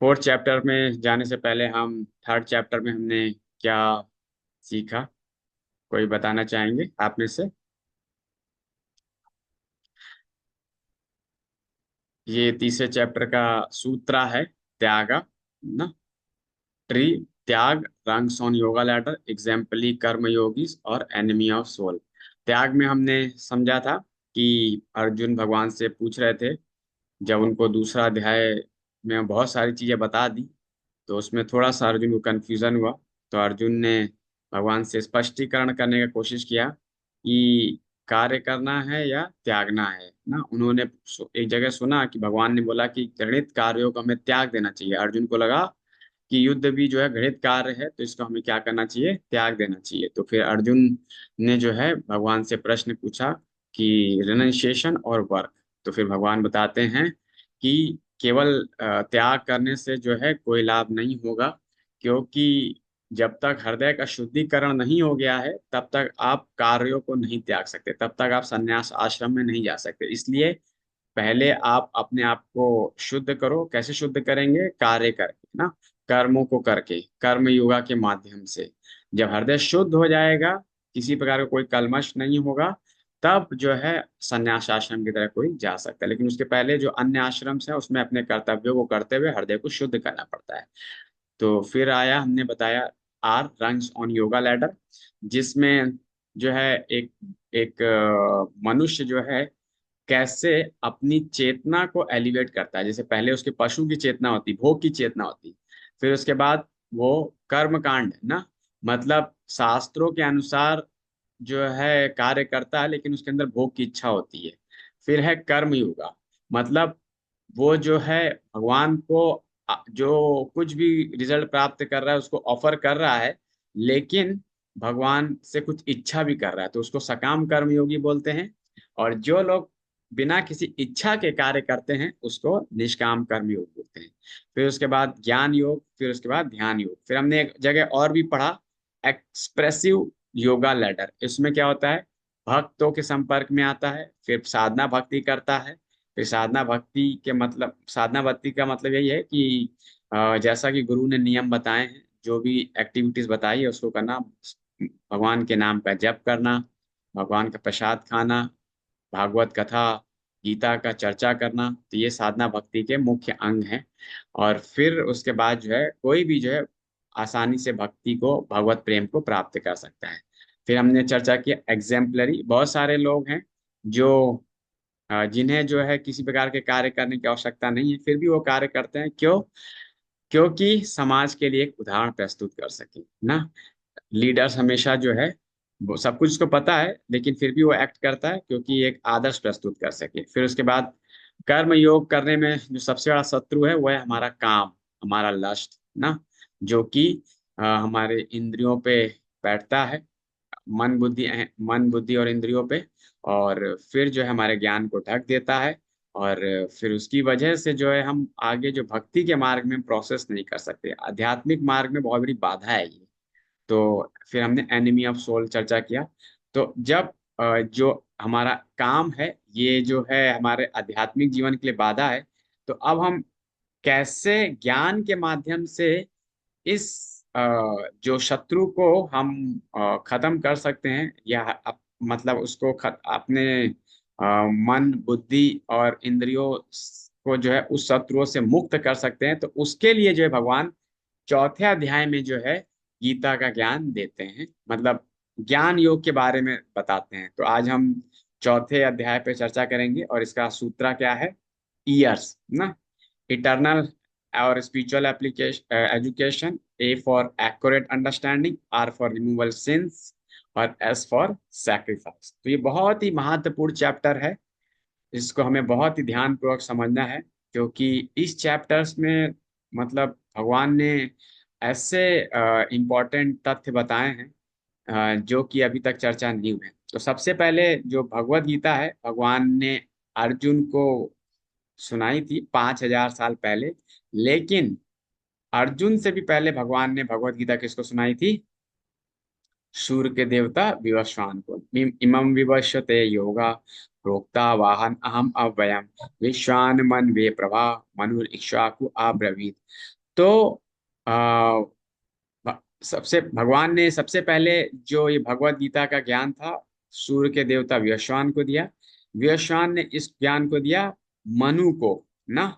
Fourth chapter में जाने से पहले हम थर्ड चैप्टर में हमने क्या सीखा, कोई बताना चाहेंगे आप में से? ये तीसरे चैप्टर का सूत्र है त्यागा ना। ट्री, त्याग, रंग्स ऑन योगा लैडर, एग्जाम्पली कर्म योगीज और एनिमी ऑफ सोल। त्याग में हमने समझा था कि अर्जुन भगवान से पूछ रहे थे, जब उनको दूसरा अध्याय में बहुत सारी चीजें बता दी तो उसमें थोड़ा सा अर्जुन को कंफ्यूजन हुआ। तो अर्जुन ने भगवान से स्पष्टीकरण करने की कोशिश किया कि कार्य करना है या त्यागना है ना। उन्होंने एक जगह सुना कि भगवान ने बोला कि घृणित कार्यों को हमें त्याग देना चाहिए। अर्जुन को लगा कि युद्ध भी जो है घृणित कार्य है, तो इसको हमें क्या करना चाहिए, त्याग देना चाहिए। तो फिर अर्जुन ने जो है भगवान से प्रश्न पूछा कि रिनंसिएशन और वर्क। तो फिर भगवान बताते हैं कि केवल त्याग करने से जो है कोई लाभ नहीं होगा, क्योंकि जब तक हृदय का शुद्धिकरण नहीं हो गया है तब तक आप कार्यों को नहीं त्याग सकते, तब तक आप संन्यास आश्रम में नहीं जा सकते। इसलिए पहले आप अपने आप को शुद्ध करो। कैसे शुद्ध करेंगे? कार्य करके ना, कर्मों को करके, कर्म योगा के माध्यम से। जब हृदय शुद्ध हो जाएगा, किसी प्रकार का कोई कलमश नहीं होगा, तब जो है संन्यास आश्रम की तरह कोई जा सकता है। लेकिन उसके पहले जो अन्य आश्रम है उसमें अपने कर्तव्यों को करते हुए हृदय को शुद्ध करना पड़ता है। तो फिर आया, हमने बताया are rungs on yoga ladder, जिसमें जो है एक एक मनुष्य जो है कैसे अपनी चेतना को एलिवेट करता है। जैसे पहले उसके पशु की चेतना होती, भोग की चेतना होती, फिर उसके बाद वो कर्म कांड ना, मतलब शास्त्रों के अनुसार जो है कार्य करता है लेकिन उसके अंदर भोग की इच्छा होती है। फिर है कर्म योगा, मतलब वो जो है भगवान को जो कुछ भी रिजल्ट प्राप्त कर रहा है उसको ऑफर कर रहा है, लेकिन भगवान से कुछ इच्छा भी कर रहा है, तो उसको सकाम कर्म योगी बोलते हैं। और जो लोग बिना किसी इच्छा के कार्य करते हैं उसको निष्काम कर्म योग बोलते हैं। फिर उसके बाद ज्ञान योग, फिर उसके बाद ध्यान योग। फिर हमने एक जगह और भी पढ़ा, एक्सप्रेसिव योगा लैडर। इसमें क्या होता है, भक्तों के संपर्क में आता है, फिर साधना भक्ति करता है। फिर साधना भक्ति के मतलब, साधना भक्ति का मतलब यही है कि जैसा कि गुरु ने नियम बताए हैं, जो भी एक्टिविटीज बताई है उसको करना, भगवान के नाम का जप करना, भगवान का प्रसाद खाना, भागवत कथा, गीता का चर्चा करना, तो ये साधना भक्ति के मुख्य अंग हैं। और फिर उसके बाद जो है कोई भी जो है आसानी से भक्ति को, भगवत प्रेम को प्राप्त कर सकता है। फिर हमने चर्चा की एग्जेम्पलरी। बहुत सारे लोग हैं जो जिन्हें जो है किसी प्रकार के कार्य करने की आवश्यकता नहीं है, फिर भी वो कार्य करते हैं। क्यों? क्योंकि समाज के लिए एक उदाहरण प्रस्तुत कर सके ना। लीडर्स हमेशा जो है वो सब कुछ उसको पता है लेकिन फिर भी वो एक्ट करता है क्योंकि एक आदर्श प्रस्तुत कर सके। फिर उसके बाद कर्म योग करने में जो सबसे बड़ा शत्रु है वो है हमारा काम, हमारा लस्ट ना, जो कि हमारे इंद्रियों पे बैठता है, मन बुद्धि और इंद्रियों पे। और फिर जो है हमारे ज्ञान को ढक देता है। और फिर उसकी वजह से जो है हम आगे जो भक्ति के मार्ग में प्रोसेस नहीं कर सकते, आध्यात्मिक मार्ग में बहुत बड़ी बाधा है ये। तो फिर हमने एनिमी ऑफ सोल चर्चा किया। तो जब जो हमारा काम है ये जो है हमारे आध्यात्मिक जीवन के लिए बाधा है, तो अब हम कैसे ज्ञान के माध्यम से इस अ, जो शत्रु को हम खत्म कर सकते हैं, या मतलब उसको अपने मन बुद्धि और इंद्रियों को जो है उस शत्रुओं से मुक्त कर सकते हैं, तो उसके लिए जो है भगवान चौथे अध्याय में जो है गीता का ज्ञान देते हैं, मतलब ज्ञान योग के बारे में बताते हैं। तो आज हम चौथे अध्याय पे चर्चा करेंगे और इसका सूत्र क्या है, ईयर्स ना। इटर्नल और spiritual application education, A for accurate understanding, R for removal sins और एस फॉर सैक्रिफाइस। तो ये बहुत ही महत्वपूर्ण चैप्टर है, इसको हमें बहुत ही ध्यान पूर्वक समझना है, क्योंकि इस चैप्टर्स में मतलब भगवान ने ऐसे इम्पोर्टेंट तथ्य बताए हैं जो कि अभी तक चर्चा नहीं हुए। तो सबसे पहले जो भगवत गीता है भगवान ने अर्जुन को सुनाई थी 5,000 साल पहले। लेकिन अर्जुन से भी पहले भगवान ने भगवत गीता किसको सुनाई थी? सूर्य के देवता विवस्वान को। इमम विवस्वते योगा प्रोक्ता वाहन अहम अव्ययम विश्वान मन वे प्रभा मनुर इक्ष्वाकु अब्रवीत। तो आ, सबसे भगवान ने सबसे पहले जो ये भगवत गीता का ज्ञान था सूर्य के देवता व्यश्वान को दिया। व्यश्वान ने इस ज्ञान को दिया मनु को, ना,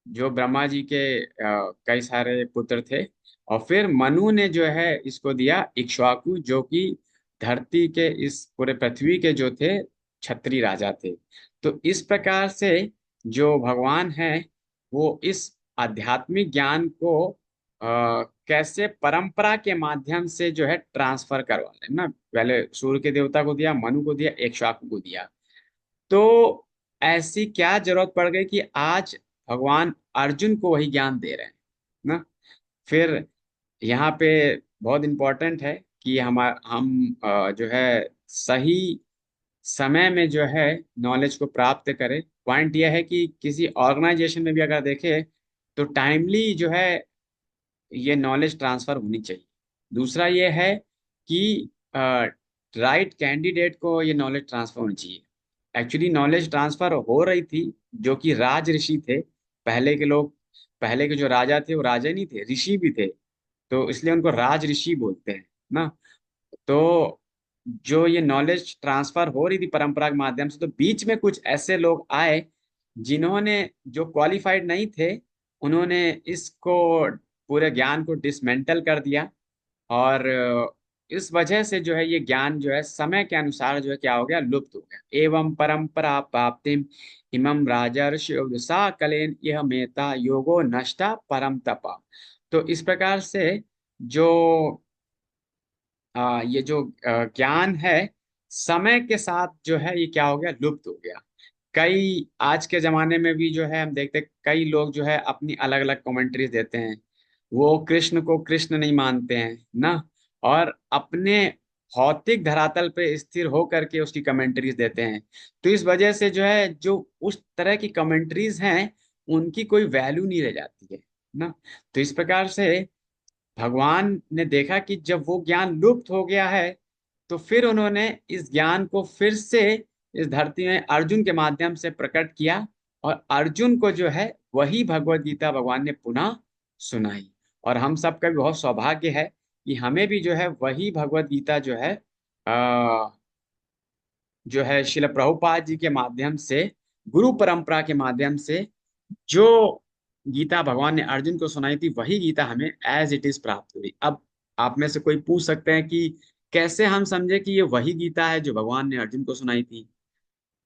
जो ब्रह्मा जी के कई सारे पुत्र थे। और फिर मनु ने जो है इसको दिया इक्ष्वाकु, जो कि धरती के इस पूरे पृथ्वी के जो थे क्षत्रिय राजा थे। तो इस प्रकार से जो भगवान है वो इस आध्यात्मिक ज्ञान को कैसे परंपरा के माध्यम से जो है ट्रांसफर करवा रहे हैं ना। पहले सूर्य के देवता को दिया, मनु को दिया, इक्ष्वाकु को दिया। तो ऐसी क्या जरूरत पड़ गई कि आज भगवान अर्जुन को वही ज्ञान दे रहे हैं ना। फिर यहाँ पे बहुत इंपॉर्टेंट है कि हम जो है सही समय में जो है नॉलेज को प्राप्त करें। पॉइंट यह है कि किसी ऑर्गेनाइजेशन में भी अगर देखें तो टाइमली जो है ये नॉलेज ट्रांसफर होनी चाहिए। दूसरा ये है कि राइट कैंडिडेट को ये नॉलेज ट्रांसफर होनी चाहिए। एक्चुअली नॉलेज ट्रांसफर हो रही थी, जो कि राज ऋषि थे। पहले के लोग, पहले के जो राजा थे वो राजा नहीं थे, ऋषि भी थे, तो इसलिए उनको राज ऋषि बोलते हैं ना। तो जो ये नॉलेज ट्रांसफर हो रही थी परंपरा के माध्यम से, तो बीच में कुछ ऐसे लोग आए जिन्होंने, जो क्वालिफाइड नहीं थे, उन्होंने इसको पूरे ज्ञान को डिसमेंटल कर दिया। और इस वजह से जो है ये ज्ञान जो है समय के अनुसार जो है क्या हो गया, लुप्त हो गया। एवं परंपरा प्राप्तिम इमं राजर्षि सा कलेन यह मेता योगो नष्टा परम तपा। तो इस प्रकार से जो ये जो ज्ञान है समय के साथ जो है ये क्या हो गया, लुप्त हो गया। कई आज के जमाने में भी जो है हम देखते हैं, कई लोग जो है अपनी अलग अलग कमेंट्रीज देते हैं। वो कृष्ण को कृष्ण नहीं मानते हैं ना, और अपने भौतिक धरातल पे स्थिर होकर के उसकी कमेंट्रीज देते हैं। तो इस वजह से जो है जो उस तरह की कमेंट्रीज हैं उनकी कोई वैल्यू नहीं रह जाती है ना। तो इस प्रकार से भगवान ने देखा कि जब वो ज्ञान लुप्त हो गया है, तो फिर उन्होंने इस ज्ञान को फिर से इस धरती में अर्जुन के माध्यम से प्रकट किया। और अर्जुन को जो है वही भगवत गीता भगवान ने पुनः सुनाई। और हम सबका भी बहुत सौभाग्य है कि हमें भी जो है वही भगवत गीता जो है शिल प्रभुपाद जी के माध्यम से, गुरु परंपरा के माध्यम से जो गीता भगवान ने अर्जुन को सुनाई थी, वही गीता हमें एज इट इज प्राप्त हुई। अब आप में से कोई पूछ सकते हैं कि कैसे हम समझे कि ये वही गीता है जो भगवान ने अर्जुन को सुनाई थी।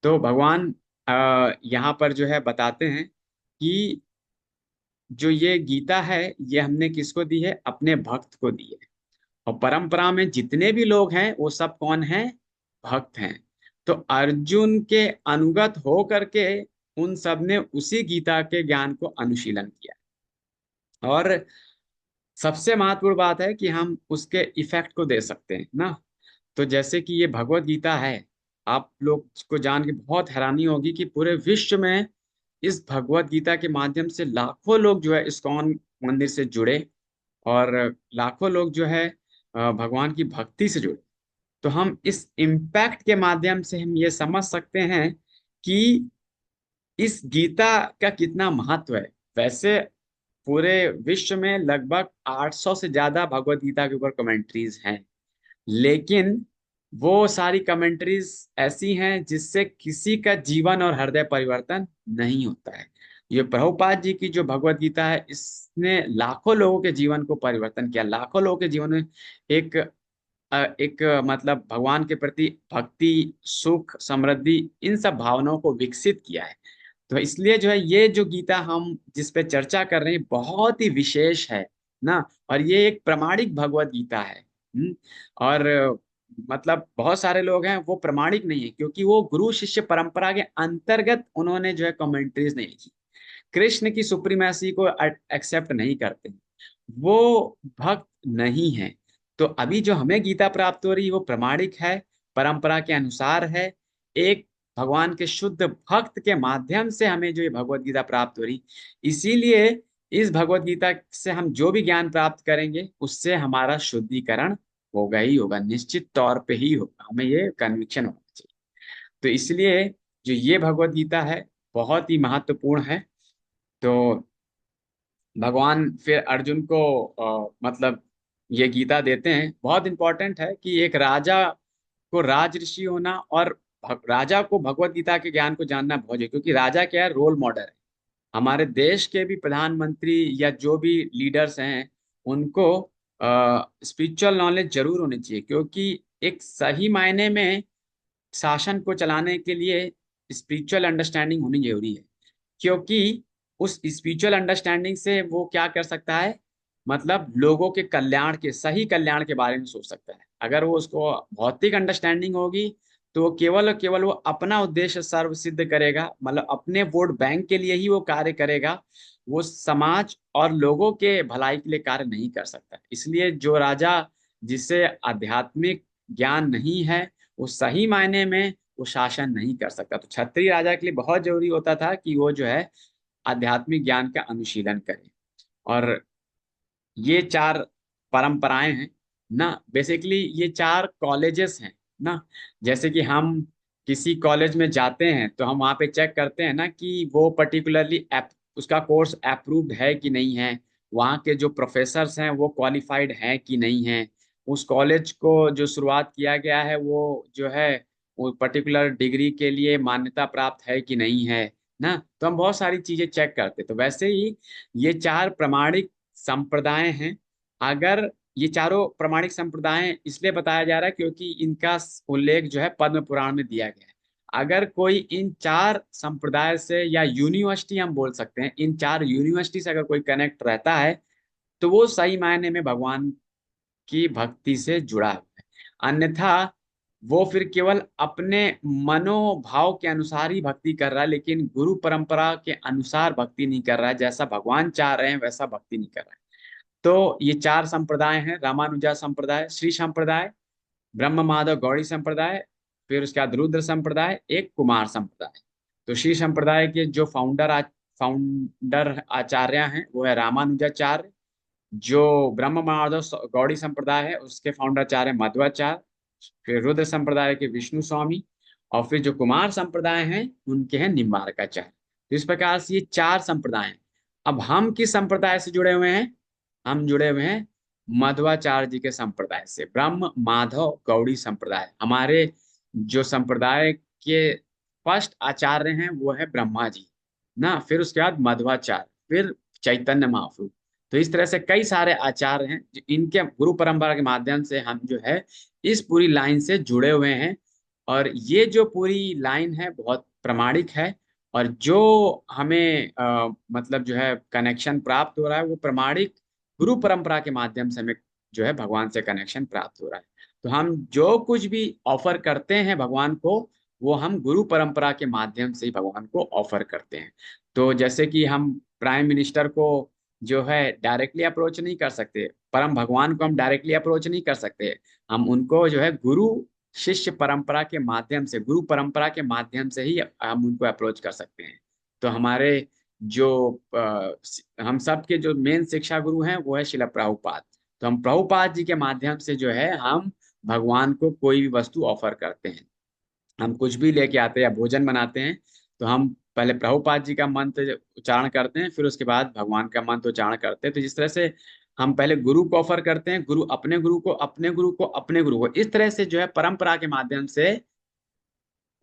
तो भगवान यहाँ पर जो है बताते हैं कि जो ये गीता है ये हमने किसको दी है, अपने भक्त को दी है। और परंपरा में जितने भी लोग हैं वो सब कौन है, भक्त हैं। तो अर्जुन के अनुगत हो करके उन सब ने उसी गीता के ज्ञान को अनुशीलन किया। और सबसे महत्वपूर्ण बात है कि हम उसके इफेक्ट को दे सकते हैं ना। तो जैसे कि ये भगवत गीता है, आप लोग को जान के बहुत हैरानी होगी कि पूरे विश्व में इस भगवत गीता के माध्यम से लाखों लोग जो है इस्कॉन मंदिर से जुड़े, और लाखों लोग जो है भगवान की भक्ति से जुड़े। तो हम इस इम्पैक्ट के माध्यम से हम ये समझ सकते हैं कि इस गीता का कितना महत्व है। वैसे पूरे विश्व में लगभग 800 से ज्यादा भगवत गीता के ऊपर कमेंट्रीज हैं, लेकिन वो सारी कमेंट्रीज ऐसी हैं जिससे किसी का जीवन और हृदय परिवर्तन नहीं होता है। ये प्रभुपाद जी की जो भगवत गीता है, इसने लाखों लोगों के जीवन को परिवर्तन किया, लाखों लोगों के जीवन में एक मतलब भगवान के प्रति भक्ति, सुख, समृद्धि, इन सब भावनाओं को विकसित किया है। तो इसलिए जो है ये जो गीता हम जिस पे चर्चा कर रहे हैं बहुत ही विशेष है ना। और ये एक प्रमाणिक भगवत गीता है। और मतलब बहुत सारे लोग हैं वो प्रमाणिक नहीं है, क्योंकि वो गुरु शिष्य परंपरा के अंतर्गत उन्होंने जो है कमेंट्रीज नहीं लिखी, कृष्ण की सुप्रीमेसी को एक्सेप्ट नहीं करते, वो भक्त नहीं है। तो अभी जो हमें गीता प्राप्त हो रही है वो प्रमाणिक है, परंपरा के अनुसार है, एक भगवान के शुद्ध भक्त के माध्यम से हमें जो ये भगवत गीता प्राप्त हो रही। इसीलिए इस भगवत गीता से हम जो भी ज्ञान प्राप्त करेंगे उससे हमारा शुद्धिकरण होगा ही होगा, निश्चित तौर पे ही होगा, हमें ये कन्विक्शन होना चाहिए। तो इसलिए जो ये भगवत गीता है बहुत ही महत्वपूर्ण है। तो भगवान फिर अर्जुन को मतलब ये गीता देते हैं। बहुत इंपॉर्टेंट है कि एक राजा को राजऋषि होना और राजा को भगवत गीता के ज्ञान को जानना बहुत है, क्योंकि राजा क्या है, रोल मॉडल है। हमारे देश के भी प्रधानमंत्री या जो भी लीडर्स हैं उनको स्पिरिचुअल नॉलेज जरूर होनी चाहिए, क्योंकि एक सही मायने में शासन को चलाने के लिए स्पिरिचुअल अंडरस्टैंडिंग होनी जरूरी है। क्योंकि उस स्पिरिचुअल अंडरस्टैंडिंग से वो क्या कर सकता है, मतलब लोगों के कल्याण के, सही कल्याण के बारे में सोच सकता है। अगर वो उसको भौतिक अंडरस्टैंडिंग होगी तो वो केवल और केवल वो अपना उद्देश्य सर्व सिद्ध करेगा, मतलब अपने वोट बैंक के लिए ही वो कार्य करेगा। वो समाज और लोगों के भलाई के लिए कार्य नहीं कर सकता। इसलिए जो राजा जिसे आध्यात्मिक ज्ञान नहीं है वो सही मायने में वो शासन नहीं कर सकता। तो क्षत्रिय राजा के लिए बहुत जरूरी होता था कि वो जो है आध्यात्मिक ज्ञान का अनुशीलन करे। और ये चार परंपराएं हैं ना, बेसिकली ये चार कॉलेजेस हैं ना। जैसे कि हम किसी कॉलेज में जाते हैं तो हम वहाँ पे चेक करते हैं ना कि वो पर्टिकुलरली उसका कोर्स अप्रूव्ड है कि नहीं है, वहाँ के जो प्रोफेसर्स हैं वो क्वालिफाइड हैं कि नहीं है, उस कॉलेज को जो शुरुआत किया गया है वो जो है वो पर्टिकुलर डिग्री के लिए मान्यता प्राप्त है कि नहीं है ना। तो हम बहुत सारी चीजें चेक करते हैं। तो वैसे ही ये चार प्रमाणिक संप्रदाय हैं। अगर ये चारों प्रमाणिक संप्रदाय इसलिए बताया जा रहा है क्योंकि इनका उल्लेख जो है पद्म पुराण में दिया गया है। अगर कोई इन चार संप्रदाय से, या यूनिवर्सिटी हम बोल सकते हैं, इन चार यूनिवर्सिटी से अगर कोई कनेक्ट रहता है तो वो सही मायने में भगवान की भक्ति से जुड़ा हुआ है। अन्यथा वो फिर केवल अपने मनोभाव के अनुसार ही भक्ति कर रहा है, लेकिन गुरु परंपरा के अनुसार भक्ति नहीं कर रहा है, जैसा भगवान चाह रहे हैं वैसा भक्ति नहीं कर रहा है। तो ये चार संप्रदाय हैं, रामानुजा संप्रदाय, श्री संप्रदाय, ब्रह्म माधव गौड़ी संप्रदाय, फिर उसके बाद रुद्र संप्रदाय, एक कुमार संप्रदाय। तो श्री संप्रदाय के जो फाउंडर आचार्य हैं वो है रामानुजाचार्य। जो ब्रह्म माधव गौड़ी संप्रदाय है उसके फाउंडर मध्वाचार्य। फिर रुद्र संप्रदाय के विष्णु स्वामी। और फिर जो कुमार संप्रदाय हैं उनके हैं निम्बारकाचार्य। तो इस प्रकार से ये चार संप्रदाय हैं। अब हम किस संप्रदाय से जुड़े हुए हैं, हम जुड़े हुए हैं मध्वाचार्य जी के संप्रदाय से। ब्रह्म माधव गौड़ी संप्रदाय हमारे जो संप्रदाय के फर्स्ट आचार्य हैं वो है ब्रह्मा जी ना, फिर उसके बाद मध्वाचार्य, फिर चैतन्य महाप्रभु। तो इस तरह से कई सारे आचार्य हैं जो इनके गुरु परंपरा के माध्यम से हम जो है इस पूरी लाइन से जुड़े हुए हैं। और ये जो पूरी लाइन है बहुत प्रमाणिक है। और जो हमें मतलब जो है कनेक्शन प्राप्त हो रहा है वो प्रमाणिक गुरु परंपरा के माध्यम से हमें जो है भगवान से कनेक्शन प्राप्त हो रहा है। तो हम जो कुछ भी ऑफर करते हैं भगवान को वो हम गुरु परंपरा के माध्यम से ही भगवान को ऑफर करते हैं। तो जैसे कि हम प्राइम मिनिस्टर को जो है डायरेक्टली अप्रोच नहीं कर सकते, परम भगवान को हम डायरेक्टली अप्रोच नहीं कर सकते, हम उनको जो है गुरु शिष्य परंपरा के माध्यम से, गुरु परंपरा के माध्यम से ही हम उनको अप्रोच कर सकते हैं। तो हमारे जो हम सब के जो मेन शिक्षा गुरु हैं वो है शिला प्रभुपाद। तो हम प्रभुपाद जी के माध्यम से जो है हम भगवान को कोई भी वस्तु ऑफर करते हैं। हम कुछ भी लेके आते हैं या भोजन बनाते हैं तो हम पहले प्रभुपाद जी का मंत्र उच्चारण करते हैं, फिर उसके बाद भगवान का मंत्र उच्चारण करते हैं। तो जिस तरह से हम पहले गुरु को ऑफर करते हैं, गुरु अपने गुरु को, अपने गुरु को, अपने गुरु को, इस तरह से जो है परंपरा के माध्यम से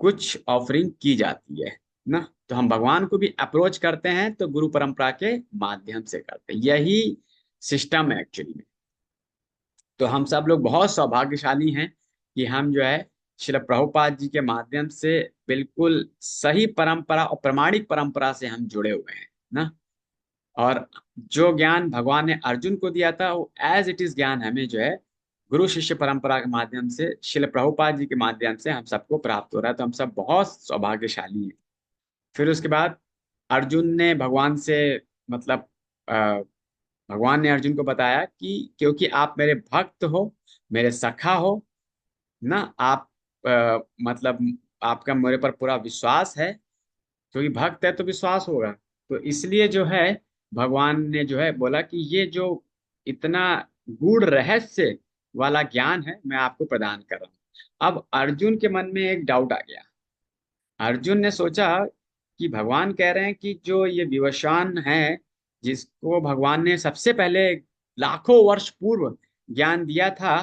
कुछ ऑफरिंग की जाती है ना। तो हम भगवान को भी अप्रोच करते हैं तो गुरु परंपरा के माध्यम से करते हैं। यही सिस्टम है एक्चुअली में। तो हम सब लोग बहुत सौभाग्यशाली हैं कि हम जो है श्रील प्रभुपाद जी के माध्यम से बिल्कुल सही परंपरा और प्रमाणिक परंपरा से हम जुड़े हुए हैं ना। और जो ज्ञान भगवान ने अर्जुन को दिया था वो एज इट इज ज्ञान हमें जो है गुरु शिष्य परंपरा के माध्यम से श्रील प्रभुपाद जी के माध्यम से हम सबको प्राप्त हो रहा है। तो हम सब बहुत सौभाग्यशाली हैं। फिर उसके बाद अर्जुन ने भगवान से मतलब भगवान ने अर्जुन को बताया कि क्योंकि आप मेरे भक्त हो, मेरे सखा हो ना, आप मतलब आपका मेरे पर पूरा विश्वास है, क्योंकि भक्त है तो विश्वास होगा। तो इसलिए जो है भगवान ने जो है बोला कि ये जो इतना गूढ़ रहस्य वाला ज्ञान है मैं आपको प्रदान कर रहा हूँ। अब अर्जुन के मन में एक डाउट आ गया। अर्जुन ने सोचा कि भगवान कह रहे हैं कि जो ये विवस्वान है, जिसको भगवान ने सबसे पहले लाखों वर्ष पूर्व ज्ञान दिया था,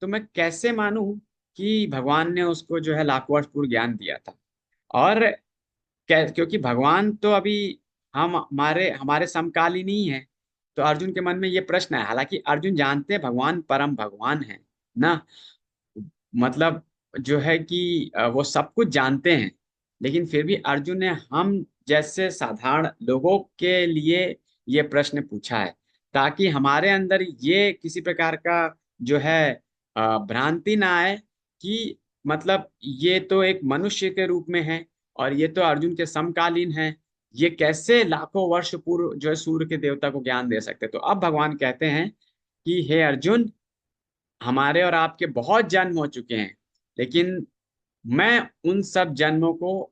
तो मैं कैसे मानूं कि भगवान ने उसको जो है लाखों वर्ष पूर्व ज्ञान दिया था। और क्योंकि भगवान तो अभी हम हमारे हमारे समकालीन ही है। तो अर्जुन के मन में ये प्रश्न है, हालांकि अर्जुन जानते हैं भगवान परम भगवान है ना, मतलब जो है कि वो सब कुछ जानते हैं। लेकिन फिर भी अर्जुन ने हम जैसे साधारण लोगों के लिए ये प्रश्न पूछा है, ताकि हमारे अंदर ये किसी प्रकार का जो है भ्रांति ना आए कि मतलब ये तो एक मनुष्य के रूप में है और ये तो अर्जुन के समकालीन है, ये कैसे लाखों वर्ष पूर्व जो है सूर्य के देवता को ज्ञान दे सकते। तो अब भगवान कहते हैं कि हे अर्जुन, हमारे और आपके बहुत जन्म हो चुके हैं, लेकिन मैं उन सब जन्मों को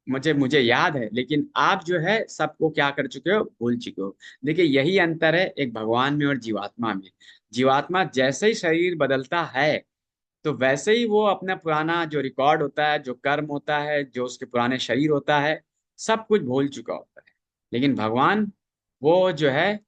मुझे मुझे याद है, लेकिन आप जो है सबको क्या कर चुके हो, भूल चुके हो। देखिए यही अंतर है एक भगवान में और जीवात्मा में। जीवात्मा जैसे ही शरीर बदलता है, तो वैसे ही वो अपना पुराना जो रिकॉर्ड होता है, जो कर्म होता है, जो उसके पुराने शरीर होता है, सब कुछ भूल चुका होता है। लेकिन भगवान वो जो है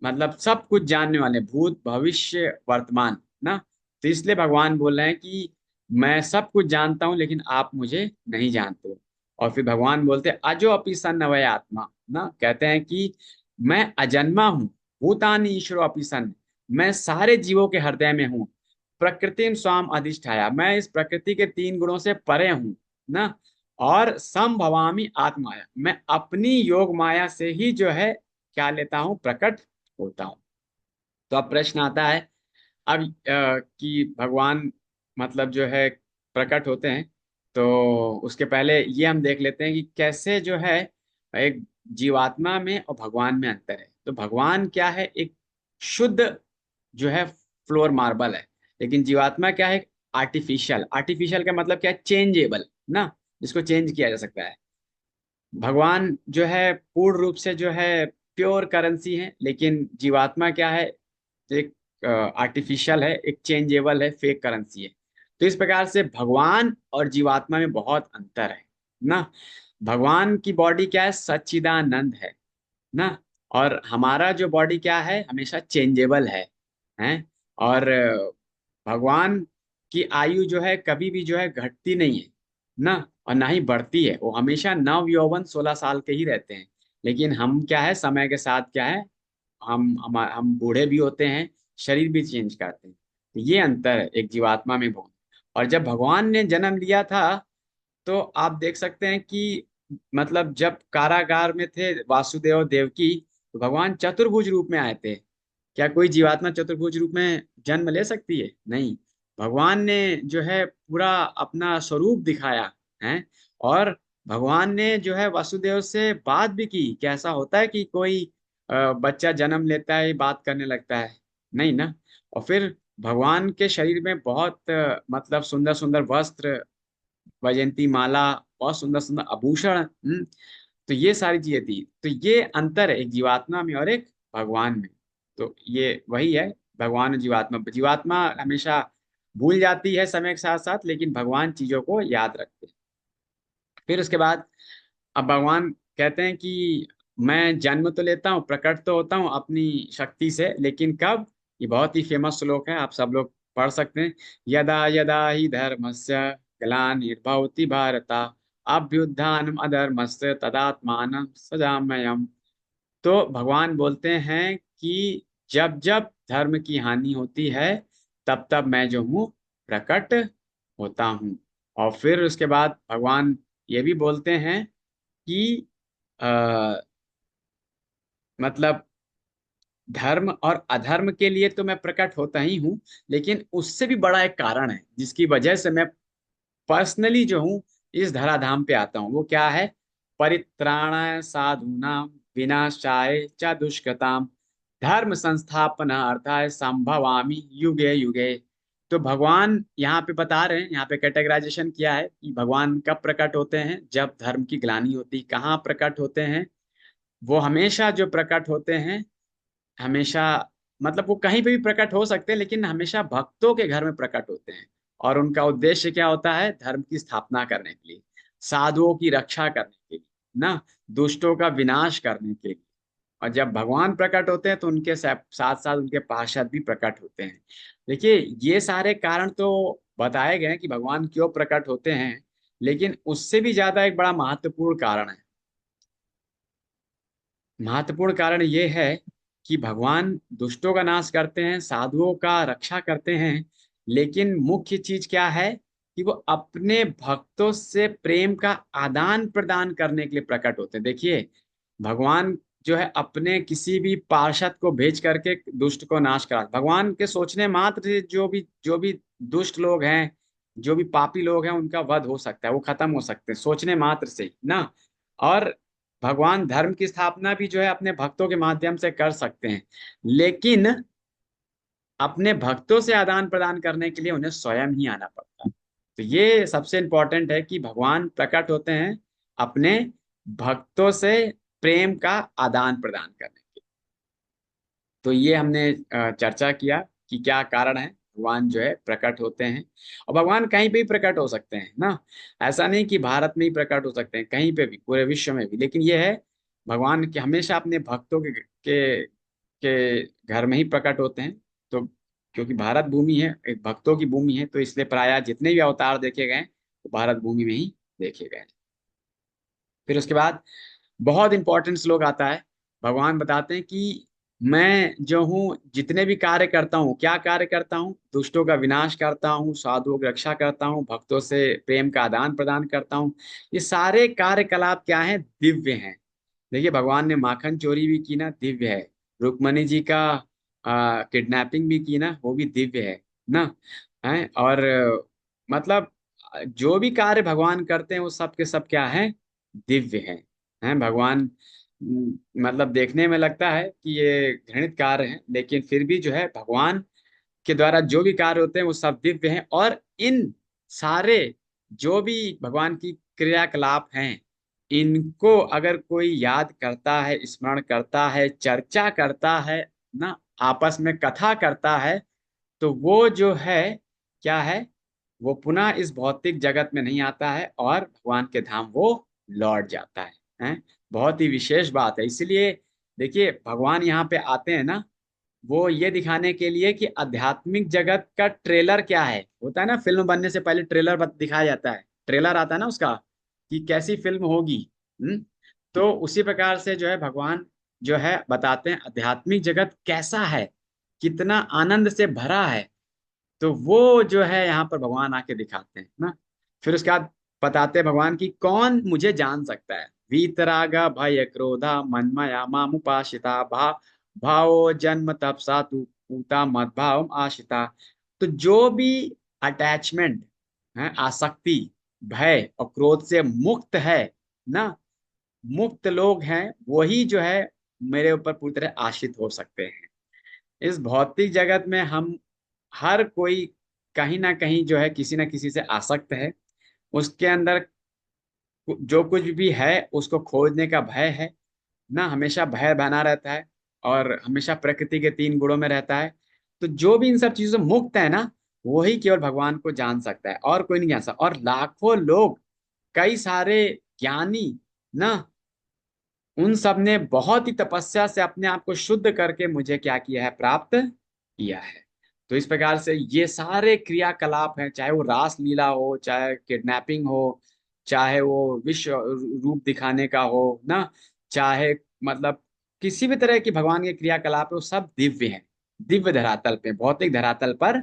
मतलब सब कुछ जानने वाले, भूत भविष्य वर्तमान ना। तो इसलिए भगवान बोल रहे हैं कि मैं सब कुछ जानता हूं, लेकिन आप मुझे नहीं जानते हो। और फिर भगवान बोलते हैं अजो अपि सन वै आत्मा ना, कहते हैं कि मैं अजन्मा हूँ, भूतानि ईश्वरो अपि सन, मैं सारे जीवों के हृदय में हूँ, प्रकृतिम स्वाम अधिष्ठाया, मैं इस प्रकृति के तीन गुणों से परे हूँ ना, और संभवामी आत्माया, मैं अपनी योग माया से ही जो है क्या लेता हूँ, प्रकट होता हूँ। तो अब प्रश्न आता है अब कि भगवान मतलब जो है प्रकट होते हैं, तो उसके पहले ये हम देख लेते हैं कि कैसे जो है एक जीवात्मा में और भगवान में अंतर है। तो भगवान क्या है, एक शुद्ध जो है फ्लोर मार्बल है, लेकिन जीवात्मा क्या है, आर्टिफिशियल। आर्टिफिशियल का मतलब क्या है, चेंजेबल ना, जिसको चेंज किया जा सकता है। भगवान जो है पूर्ण रूप से जो है प्योर करेंसी है, लेकिन जीवात्मा क्या है, एक आर्टिफिशियल है, एक चेंजेबल है, फेक करेंसी है। तो इस प्रकार से भगवान और जीवात्मा में बहुत अंतर है ना। भगवान की बॉडी क्या है, सच्चिदानंद है ना, और हमारा जो बॉडी क्या है, हमेशा चेंजेबल है। और भगवान की आयु जो है कभी भी जो है घटती नहीं है ना, और ना ही बढ़ती है, वो हमेशा नव यौवन 16 साल के ही रहते हैं। लेकिन हम क्या है, समय के साथ क्या है, हम बूढ़े भी होते हैं, शरीर भी चेंज करते हैं। तो ये अंतर है एक जीवात्मा में बहुत। और जब भगवान ने जन्म लिया था, तो आप देख सकते हैं कि मतलब जब कारागार में थे वासुदेव देवकी, तो भगवान चतुर्भुज रूप में आए थे। क्या कोई जीवात्मा चतुर्भुज रूप में जन्म ले सकती है? नहीं। भगवान ने जो है पूरा अपना स्वरूप दिखाया है। और भगवान ने जो है वासुदेव से बात भी की। कैसा होता है कि कोई बच्चा जन्म लेता है, बात करने लगता है? नहीं ना। और फिर भगवान के शरीर में बहुत मतलब सुंदर सुंदर वस्त्र, वैजयंती माला, बहुत सुंदर सुंदर आभूषण। तो ये सारी चीजें थी। तो ये अंतर है एक जीवात्मा में और एक भगवान में। तो ये वही है, भगवान और जीवात्मा। जीवात्मा हमेशा भूल जाती है समय के साथ साथ, लेकिन भगवान चीजों को याद रखते हैं। फिर उसके बाद अब भगवान कहते हैं कि मैं जन्म तो लेता हूँ, प्रकट तो होता हूँ अपनी शक्ति से, लेकिन कब? ये बहुत ही फेमस श्लोक है, आप सब लोग पढ़ सकते हैं। यदा यदा ही धर्मस्य ग्लानिर्भवति भारत, अभ्युत्थानम् अधर्मस्य तदात्मानं सृजाम्यहम्। तो भगवान बोलते हैं कि जब जब धर्म की हानि होती है, तब तब मैं जो हूँ प्रकट होता हूँ। और फिर उसके बाद भगवान ये भी बोलते हैं कि आ, मतलब धर्म और अधर्म के लिए तो मैं प्रकट होता ही हूँ, लेकिन उससे भी बड़ा एक कारण है जिसकी वजह से मैं पर्सनली जो हूँ इस धराधाम पे आता हूँ। वो क्या है? परित्राणाय साधूनां विनाशाय च दुष्कृताम धर्म संस्थापनार्थाय संभवामि युगे युगे। तो भगवान यहाँ पे बता रहे हैं, यहाँ पे कैटेगराइजेशन किया है कि भगवान कब प्रकट होते हैं, जब धर्म की ग्लानि होती। कहाँ प्रकट होते हैं? वो हमेशा जो प्रकट होते हैं, हमेशा मतलब वो कहीं पे भी प्रकट हो सकते हैं, लेकिन हमेशा भक्तों के घर में प्रकट होते हैं। और उनका उद्देश्य क्या होता है? धर्म की स्थापना करने के लिए। साधुओं की रक्षा करने के लिए, ना दुष्टों का विनाश करने के लिए। और जब भगवान प्रकट होते हैं तो उनके साथ साथ उनके पार्षद भी प्रकट होते हैं। देखिए, ये सारे कारण तो बताए गए हैं कि भगवान क्यों प्रकट होते हैं, लेकिन उससे भी ज्यादा एक बड़ा महत्वपूर्ण कारण है। महत्वपूर्ण कारण ये है कि भगवान दुष्टों का नाश करते हैं, साधुओं का रक्षा करते हैं, लेकिन मुख्य चीज क्या है कि वो अपने भक्तों से प्रेम का आदान प्रदान करने के लिए प्रकट होते हैं। देखिए, भगवान जो है अपने किसी भी पार्षद को भेज करके दुष्ट को नाश करा, भगवान के सोचने मात्र से जो भी दुष्ट लोग हैं, जो भी पापी लोग हैं, उनका वध हो सकता है, वो खत्म हो सकते हैं सोचने मात्र से ही ना। और भगवान धर्म की स्थापना भी जो है अपने भक्तों के माध्यम से कर सकते हैं, लेकिन अपने भक्तों से आदान प्रदान करने के लिए उन्हें स्वयं ही आना पड़ता है। तो ये सबसे इंपॉर्टेंट है कि भगवान प्रकट होते हैं अपने भक्तों से प्रेम का आदान प्रदान करने के लिए। तो ये हमने चर्चा किया कि क्या कारण है भगवान जो है प्रकट होते हैं। और भगवान कहीं पे भी प्रकट हो सकते हैं ना, ऐसा नहीं कि भारत में ही प्रकट हो सकते हैं, कहीं पे भी पूरे विश्व में भी। लेकिन ये है भगवान के हमेशा अपने भक्तों के घर में ही प्रकट होते हैं। तो क्योंकि भारत भूमि है, एक भक्तों की भूमि है, तो इसलिए प्रायः जितने भी अवतार देखे गए हैं वो भारत भूमि में ही देखे गए हैं। फिर उसके बाद बहुत इंपॉर्टेंट श्लोक आता है। भगवान बताते हैं कि मैं जो हूँ जितने भी कार्य करता हूँ, क्या कार्य करता हूँ, दुष्टों का विनाश करता हूँ, साधुओं की रक्षा करता हूँ, भक्तों से प्रेम का आदान प्रदान करता हूँ। ये सारे कार्यकलाप क्या हैं, दिव्य हैं। देखिए, भगवान ने माखन चोरी भी की ना, दिव्य है। रुक्मणी जी का किडनैपिंग भी की ना, वो भी दिव्य है ना। है और मतलब जो भी कार्य भगवान करते हैं वो सब के सब क्या है, दिव्य हैं भगवान। मतलब देखने में लगता है कि ये घृणित कार्य है, लेकिन फिर भी जो है भगवान के द्वारा जो भी कार्य होते हैं वो सब दिव्य हैं। और इन सारे जो भी भगवान की क्रियाकलाप हैं, इनको अगर कोई याद करता है, स्मरण करता है, चर्चा करता है ना, आपस में कथा करता है, तो वो जो है क्या है, वो पुनः इस भौतिक जगत में नहीं आता है और भगवान के धाम वो लौट जाता है। बहुत ही विशेष बात है। इसलिए देखिए, भगवान यहाँ पे आते हैं ना, वो ये दिखाने के लिए कि आध्यात्मिक जगत का ट्रेलर क्या है, होता है ना, फिल्म बनने से पहले ट्रेलर दिखाया जाता है, ट्रेलर आता है ना उसका, कि कैसी फिल्म होगी। तो उसी प्रकार से जो है भगवान जो है बताते हैं आध्यात्मिक जगत कैसा है, कितना आनंद से भरा है। तो वो जो है यहाँ पर भगवान आके दिखाते हैं ना। फिर उसके बाद बताते हैं भगवान की कौन मुझे जान सकता है। वीतरागा भय क्रोधा मन्मया मामुपाशिता भावो जन्म तपसा तु पूता मद भाव आशिता। तो जो भी अटैचमेंट है, आसक्ति, भय और क्रोध से मुक्त है ना, मुक्त लोग हैं, वही जो है मेरे ऊपर पूरी तरह आश्रित हो सकते हैं। इस भौतिक जगत में हम हर कोई कहीं ना कहीं जो है किसी ना किसी से आसक्त है। उसके अंदर जो कुछ भी है उसको खोजने का भय है ना, हमेशा भय बना रहता है और हमेशा प्रकृति के तीन गुणों में रहता है। तो जो भी इन सब चीजों से मुक्त है ना, वही केवल भगवान को जान सकता है और कोई नहीं जान सकता। और लाखों लोग, कई सारे ज्ञानी ना, उन सब ने बहुत ही तपस्या से अपने आप को शुद्ध करके मुझे क्या किया है, प्राप्त किया है। तो इस प्रकार से ये सारे क्रियाकलाप हैं, चाहे वो रास लीला हो, चाहे किडनैपिंग हो, चाहे वो विश्व रूप दिखाने का हो ना, चाहे मतलब किसी भी तरह की भगवान के क्रियाकलाप है, वो सब दिव्य हैं, दिव्य धरातल पे, भौतिक धरातल पर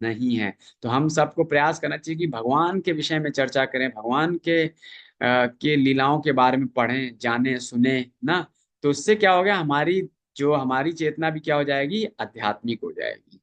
नहीं है। तो हम सबको प्रयास करना चाहिए कि भगवान के विषय में चर्चा करें, भगवान के लीलाओं के बारे में पढ़ें, जाने, सुने ना। तो उससे क्या होगा, हमारी चेतना भी क्या हो जाएगी, आध्यात्मिक हो जाएगी।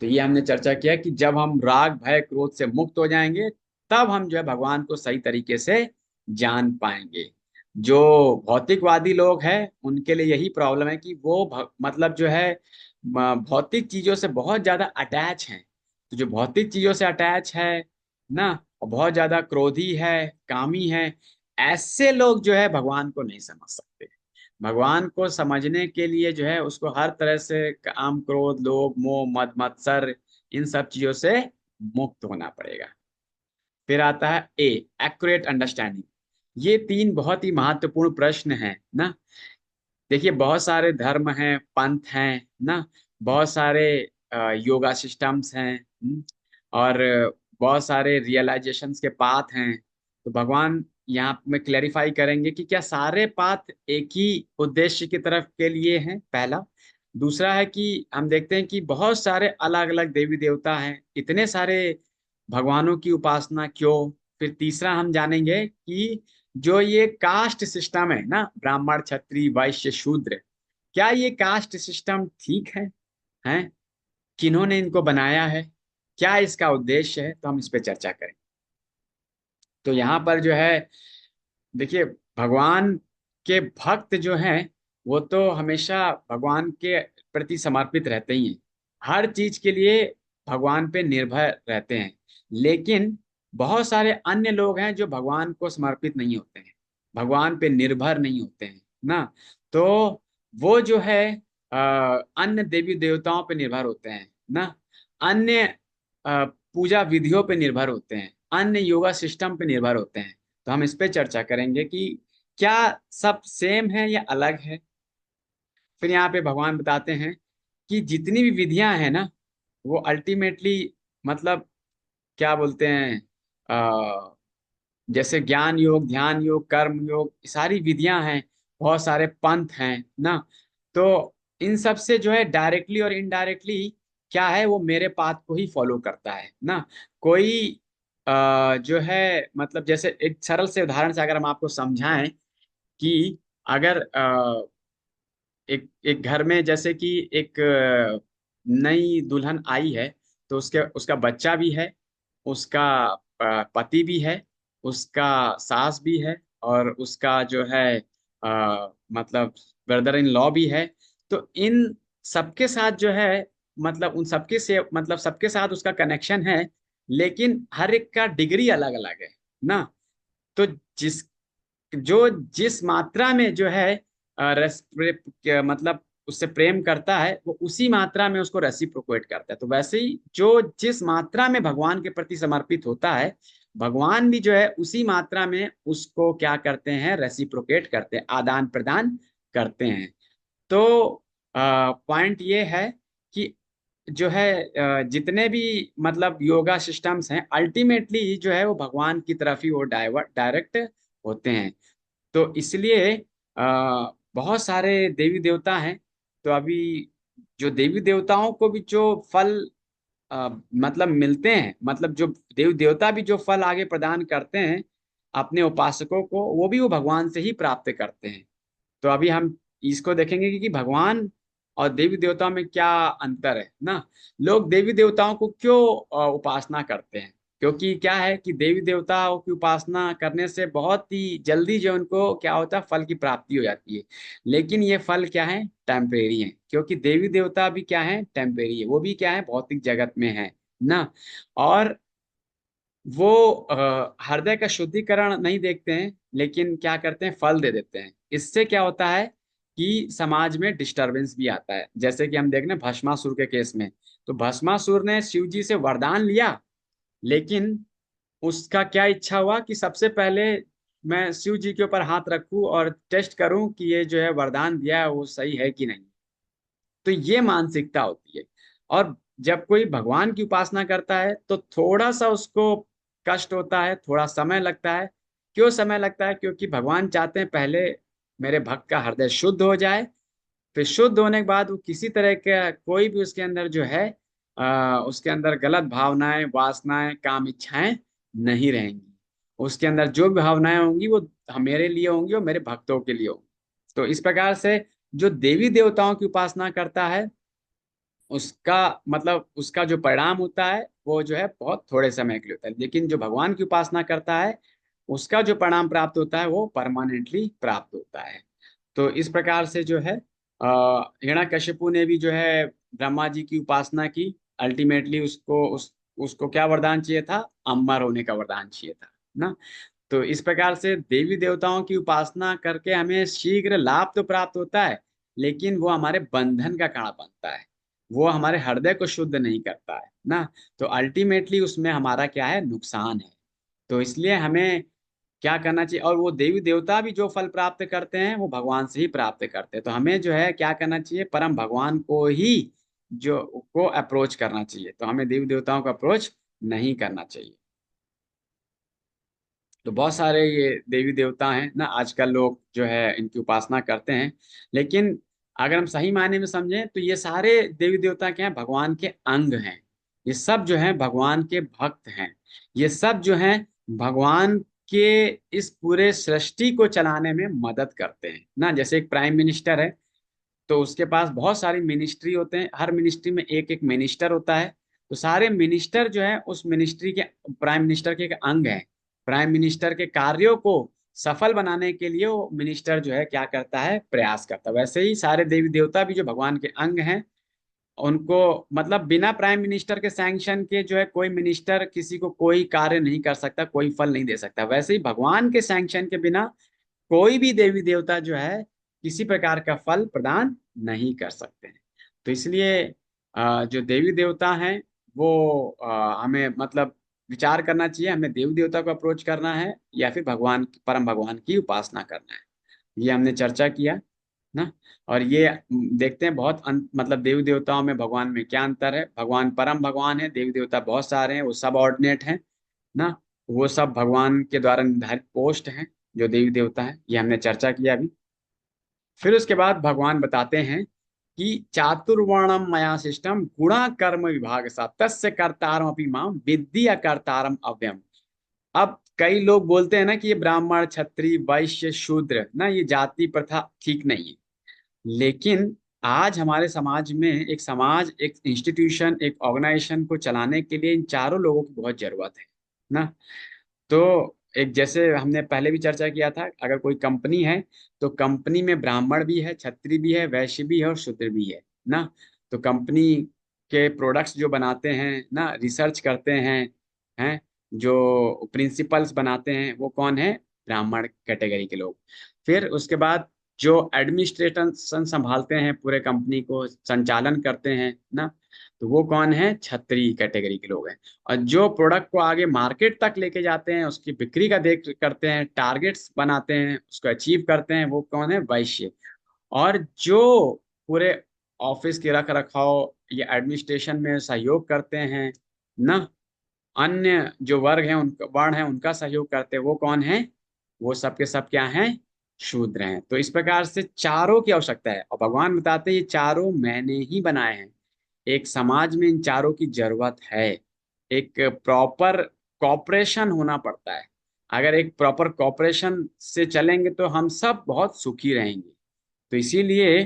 तो ये हमने चर्चा किया कि जब हम राग भय क्रोध से मुक्त हो जाएंगे, तब हम जो है भगवान को सही तरीके से जान पाएंगे। जो भौतिकवादी लोग हैं उनके लिए यही प्रॉब्लम है कि वो मतलब जो है भौतिक चीजों से बहुत ज्यादा अटैच हैं। तो जो भौतिक चीजों से अटैच है ना, और बहुत ज्यादा क्रोधी है, कामी है, ऐसे लोग जो है भगवान को नहीं समझ सकते। भगवान को समझने के लिए जो है उसको हर तरह से काम क्रोध लोभ मोह मद मत्सर इन सब चीजों से मुक्त होना पड़ेगा। फिर आता है ए, एक्यूरेट अंडरस्टैंडिंग। ये तीन बहुत ही महत्वपूर्ण प्रश्न हैं ना। देखिए बहुत सारे धर्म हैं, पंथ हैं ना, बहुत सारे योगा सिस्टम्स हैं, और बहुत सारे रियलाइजेशंस के पाथ हैं। तो भगवान यहाँ में क्लैरिफाई करेंगे कि क्या सारे पाथ एक ही उद्देश्य की तरफ के लिए हैं, पहला। दूसरा है कि हम देखते हैं कि बहुत सारे अलग अलग देवी देवता हैं, इतने सारे भगवानों की उपासना क्यों। फिर तीसरा हम जानेंगे कि जो ये कास्ट सिस्टम है ना, ब्राह्मण क्षत्रिय वैश्य शूद्र, क्या ये कास्ट सिस्टम ठीक है, हैं? किन्होंने इनको बनाया है, क्या इसका उद्देश्य है, तो हम इस पे चर्चा करें। तो यहाँ पर जो है, देखिए भगवान के भक्त जो हैं वो तो हमेशा भगवान के प्रति समर्पित रहते ही हैं, हर चीज के लिए भगवान पे निर्भर रहते हैं। लेकिन बहुत सारे अन्य लोग हैं जो भगवान को समर्पित नहीं होते हैं, भगवान पे निर्भर नहीं होते हैं ना। तो वो जो है अन्य देवी देवताओं पे निर्भर होते हैं ना, अन्य पूजा विधियों पे निर्भर होते हैं, अन्य योगा सिस्टम पे निर्भर होते हैं। तो हम इस पे चर्चा करेंगे कि क्या सब सेम है या अलग है। फिर यहाँ पे भगवान बताते हैं कि जितनी भी विधियां हैं ना, वो अल्टीमेटली मतलब क्या बोलते हैं, जैसे ज्ञान योग, ध्यान योग, कर्म योग, ये सारी विधियां हैं, बहुत सारे पंथ हैं ना। तो इन सब से जो है डायरेक्टली और इनडायरेक्टली क्या है, वो मेरे पाथ को ही फॉलो करता है ना। कोई जो है मतलब जैसे एक सरल से उदाहरण से अगर हम आपको समझाएं कि अगर एक एक घर में जैसे कि एक नई दुल्हन आई है, तो उसके उसका बच्चा भी है, उसका पति भी है, उसका सास भी है, और उसका जो है मतलब ब्रदर इन लॉ भी है। तो इन सबके साथ जो है मतलब उन सबके से मतलब सबके साथ उसका कनेक्शन है, लेकिन हर एक का डिग्री अलग अलग है ना। तो जिस जो जिस मात्रा में जो है मतलब उससे प्रेम करता है, वो उसी मात्रा में उसको रेसिप्रोकेट करता है। तो वैसे ही जो जिस मात्रा में भगवान के प्रति समर्पित होता है, भगवान भी जो है उसी मात्रा में उसको क्या करते हैं, रेसिप्रोकेट करते हैं, आदान प्रदान करते हैं। तो पॉइंट ये है कि जो है जितने भी मतलब योगा सिस्टम्स हैं, अल्टीमेटली जो है वो भगवान की तरफ ही वो डायरेक्ट होते हैं। तो इसलिए बहुत सारे देवी देवता हैं। तो अभी जो देवी देवताओं को भी जो फल मतलब मिलते हैं, मतलब जो देव देवता भी जो फल आगे प्रदान करते हैं अपने उपासकों को, वो भी वो भगवान से ही प्राप्त करते हैं। तो अभी हम इसको देखेंगे कि भगवान और देवी देवताओं में क्या अंतर है ना। लोग देवी देवताओं को क्यों उपासना करते हैं, क्योंकि क्या है कि देवी देवताओं की उपासना करने से बहुत ही जल्दी जो उनको क्या होता है, फल की प्राप्ति हो जाती है। लेकिन ये फल क्या है, टेम्परेरी है, क्योंकि देवी देवता भी क्या है, टेम्परेरी है, वो भी क्या है, भौतिक जगत में है ना। और वो हृदय का शुद्धिकरण नहीं देखते हैं, लेकिन क्या करते हैं, फल दे देते हैं। इससे क्या होता है कि समाज में डिस्टरबेंस भी आता है। जैसे कि हम देख रहे हैं भस्मासुर के केस में, तो भस्मासुर ने शिव जी से वरदान लिया, लेकिन उसका क्या इच्छा हुआ कि सबसे पहले मैं शिव जी के ऊपर हाथ रखूं और टेस्ट करूं कि ये जो है वरदान दिया है वो सही है कि नहीं। तो ये मानसिकता होती है। और जब कोई भगवान की उपासना करता है तो थोड़ा सा उसको कष्ट होता है, थोड़ा समय लगता है। क्यों समय लगता है, क्योंकि भगवान चाहते हैं पहले मेरे भक्त का हृदय शुद्ध हो जाए, फिर शुद्ध होने के बाद वो किसी तरह का कोई भी उसके अंदर जो है उसके अंदर गलत भावनाएं, वासनाएं, काम इच्छाएं नहीं रहेंगी। उसके अंदर जो भी भावनाएं होंगी वो मेरे लिए होंगी और मेरे भक्तों के लिए होंगी। तो इस प्रकार से जो देवी देवताओं की उपासना करता है, उसका मतलब उसका जो परिणाम होता है वो जो है बहुत थोड़े समय के लिए होता है। लेकिन जो भगवान की उपासना करता है, उसका जो परिणाम प्राप्त होता है वो परमानेंटली प्राप्त होता है। तो इस प्रकार से जो है हिरण्यकशिपु ने भी जो है ब्रह्मा जी की उपासना की। अल्टीमेटली उसको क्या वरदान चाहिए था, अमर होने का वरदान चाहिए था ना। तो इस प्रकार से देवी देवताओं की उपासना करके हमें शीघ्र लाभ तो प्राप्त होता है, लेकिन वो हमारे बंधन का कारण बनता है, वो हमारे हृदय को शुद्ध नहीं करता है ना। तो अल्टीमेटली उसमें हमारा क्या है, नुकसान है। तो इसलिए हमें क्या करना चाहिए, और वो देवी देवता भी जो फल प्राप्त करते हैं वो भगवान से ही प्राप्त करते हैं। तो हमें जो है क्या करना चाहिए, परम भगवान को ही जो को अप्रोच करना चाहिए। तो हमें देवी देवताओं को अप्रोच नहीं करना चाहिए। तो बहुत सारे ये देवी देवता हैं ना, आजकल लोग जो है इनकी उपासना करते हैं। लेकिन अगर हम सही मायने में समझें तो ये सारे देवी देवता क्या हैं, भगवान के अंग हैं। ये सब जो हैं भगवान के भक्त हैं। ये सब जो हैं भगवान के इस पूरे सृष्टि को चलाने में मदद करते हैं ना। जैसे एक प्राइम मिनिस्टर है, तो उसके पास बहुत सारी मिनिस्ट्री होते हैं, हर मिनिस्ट्री में एक एक मिनिस्टर होता है। तो सारे मिनिस्टर जो है उस मिनिस्ट्री के, प्राइम मिनिस्टर के एक अंग है। प्राइम मिनिस्टर के कार्यों को सफल बनाने के लिए वो मिनिस्टर जो है क्या करता है, प्रयास करता है। वैसे ही सारे देवी देवता भी जो भगवान के अंग हैं, उनको मतलब बिना प्राइम मिनिस्टर के सैंक्शन के जो है कोई मिनिस्टर किसी को कोई कार्य नहीं कर सकता, कोई फल नहीं दे सकता। वैसे ही भगवान के सैंक्शन के बिना कोई भी देवी देवता जो है किसी प्रकार का फल प्रदान नहीं कर सकते हैं। तो इसलिए जो देवी देवता हैं वो हमें मतलब विचार करना चाहिए, हमें देवी देवता को अप्रोच करना है या फिर भगवान, परम भगवान की उपासना करना है। ये हमने चर्चा किया ना। और ये देखते हैं बहुत मतलब देवी देवताओं में भगवान में क्या अंतर है। भगवान परम भगवान है, देवी देवता बहुत सारे हैं, वो सब ऑर्डिनेट हैं ना। वो सब भगवान के द्वारा निर्धारित पोस्ट हैं जो देवी देवता है, ये हमने चर्चा किया अभी। फिर उसके बाद भगवान बताते हैं कि चातुर्वर्णम मया सिस्टम गुणा कर्म विभाग सा तस्य कर्तारम अपि माम विद्धि कर्तारम अव्ययम। अब कई लोग बोलते हैं ना कि ये ब्राह्मण क्षत्रिय वैश्य शूद्र ना, ये जाति प्रथा ठीक नहीं है। लेकिन आज हमारे समाज में एक समाज, एक इंस्टीट्यूशन, एक ऑर्गेनाइजेशन को चलाने के लिए इन चारों लोगों की बहुत जरूरत है ना। तो एक जैसे हमने पहले भी चर्चा किया था, अगर कोई कंपनी है तो कंपनी में ब्राह्मण भी है, क्षत्रिय भी है, वैश्य भी है और शूद्र भी है ना। तो कंपनी के प्रोडक्ट्स जो बनाते हैं ना, रिसर्च करते हैं जो प्रिंसिपल्स बनाते हैं वो कौन है, ब्राह्मण कैटेगरी के लोग। फिर उसके बाद जो एडमिनिस्ट्रेशन संभालते हैं, पूरे कंपनी को संचालन करते हैं ना, तो वो कौन है, क्षत्रिय कैटेगरी के लोग हैं। और जो प्रोडक्ट को आगे मार्केट तक लेके जाते हैं, उसकी बिक्री का देख करते हैं, टारगेट्स बनाते हैं, उसको अचीव करते हैं, वो कौन है, वैश्य। और जो पूरे ऑफिस के रख रखाव या एडमिनिस्ट्रेशन में सहयोग करते हैं ना, अन्य जो वर्ग हैं, उनका वर्ण है, उनका सहयोग करते हैं, वो कौन है, वो सब के सब क्या हैं, शूद्र हैं। तो इस प्रकार से चारों की आवश्यकता है, और भगवान बताते हैं ये चारों मैंने ही बनाए हैं। एक समाज में इन चारों की जरूरत है। एक प्रॉपर कॉपरेशन होना पड़ता है। अगर एक प्रॉपर कॉपरेशन से चलेंगे तो हम सब बहुत सुखी रहेंगे। तो इसीलिए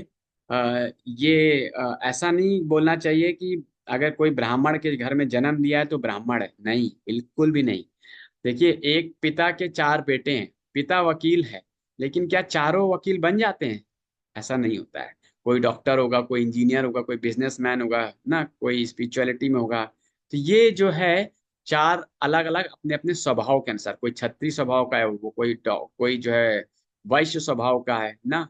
ये ऐसा नहीं बोलना चाहिए कि अगर कोई ब्राह्मण के घर में जन्म लिया है तो ब्राह्मण है, नहीं, बिल्कुल भी नहीं। देखिए, एक पिता के चार बेटे हैं, पिता वकील है, लेकिन क्या चारों वकील बन जाते हैं, ऐसा नहीं होता है। कोई डॉक्टर होगा, कोई इंजीनियर होगा, कोई बिजनेसमैन होगा ना, कोई स्पिरिचुअलिटी में होगा। तो ये जो है चार अलग अलग अपने अपने स्वभाव के अनुसार, कोई क्षत्रिय स्वभाव का है, वो कोई जो है वैश्य स्वभाव का है ना,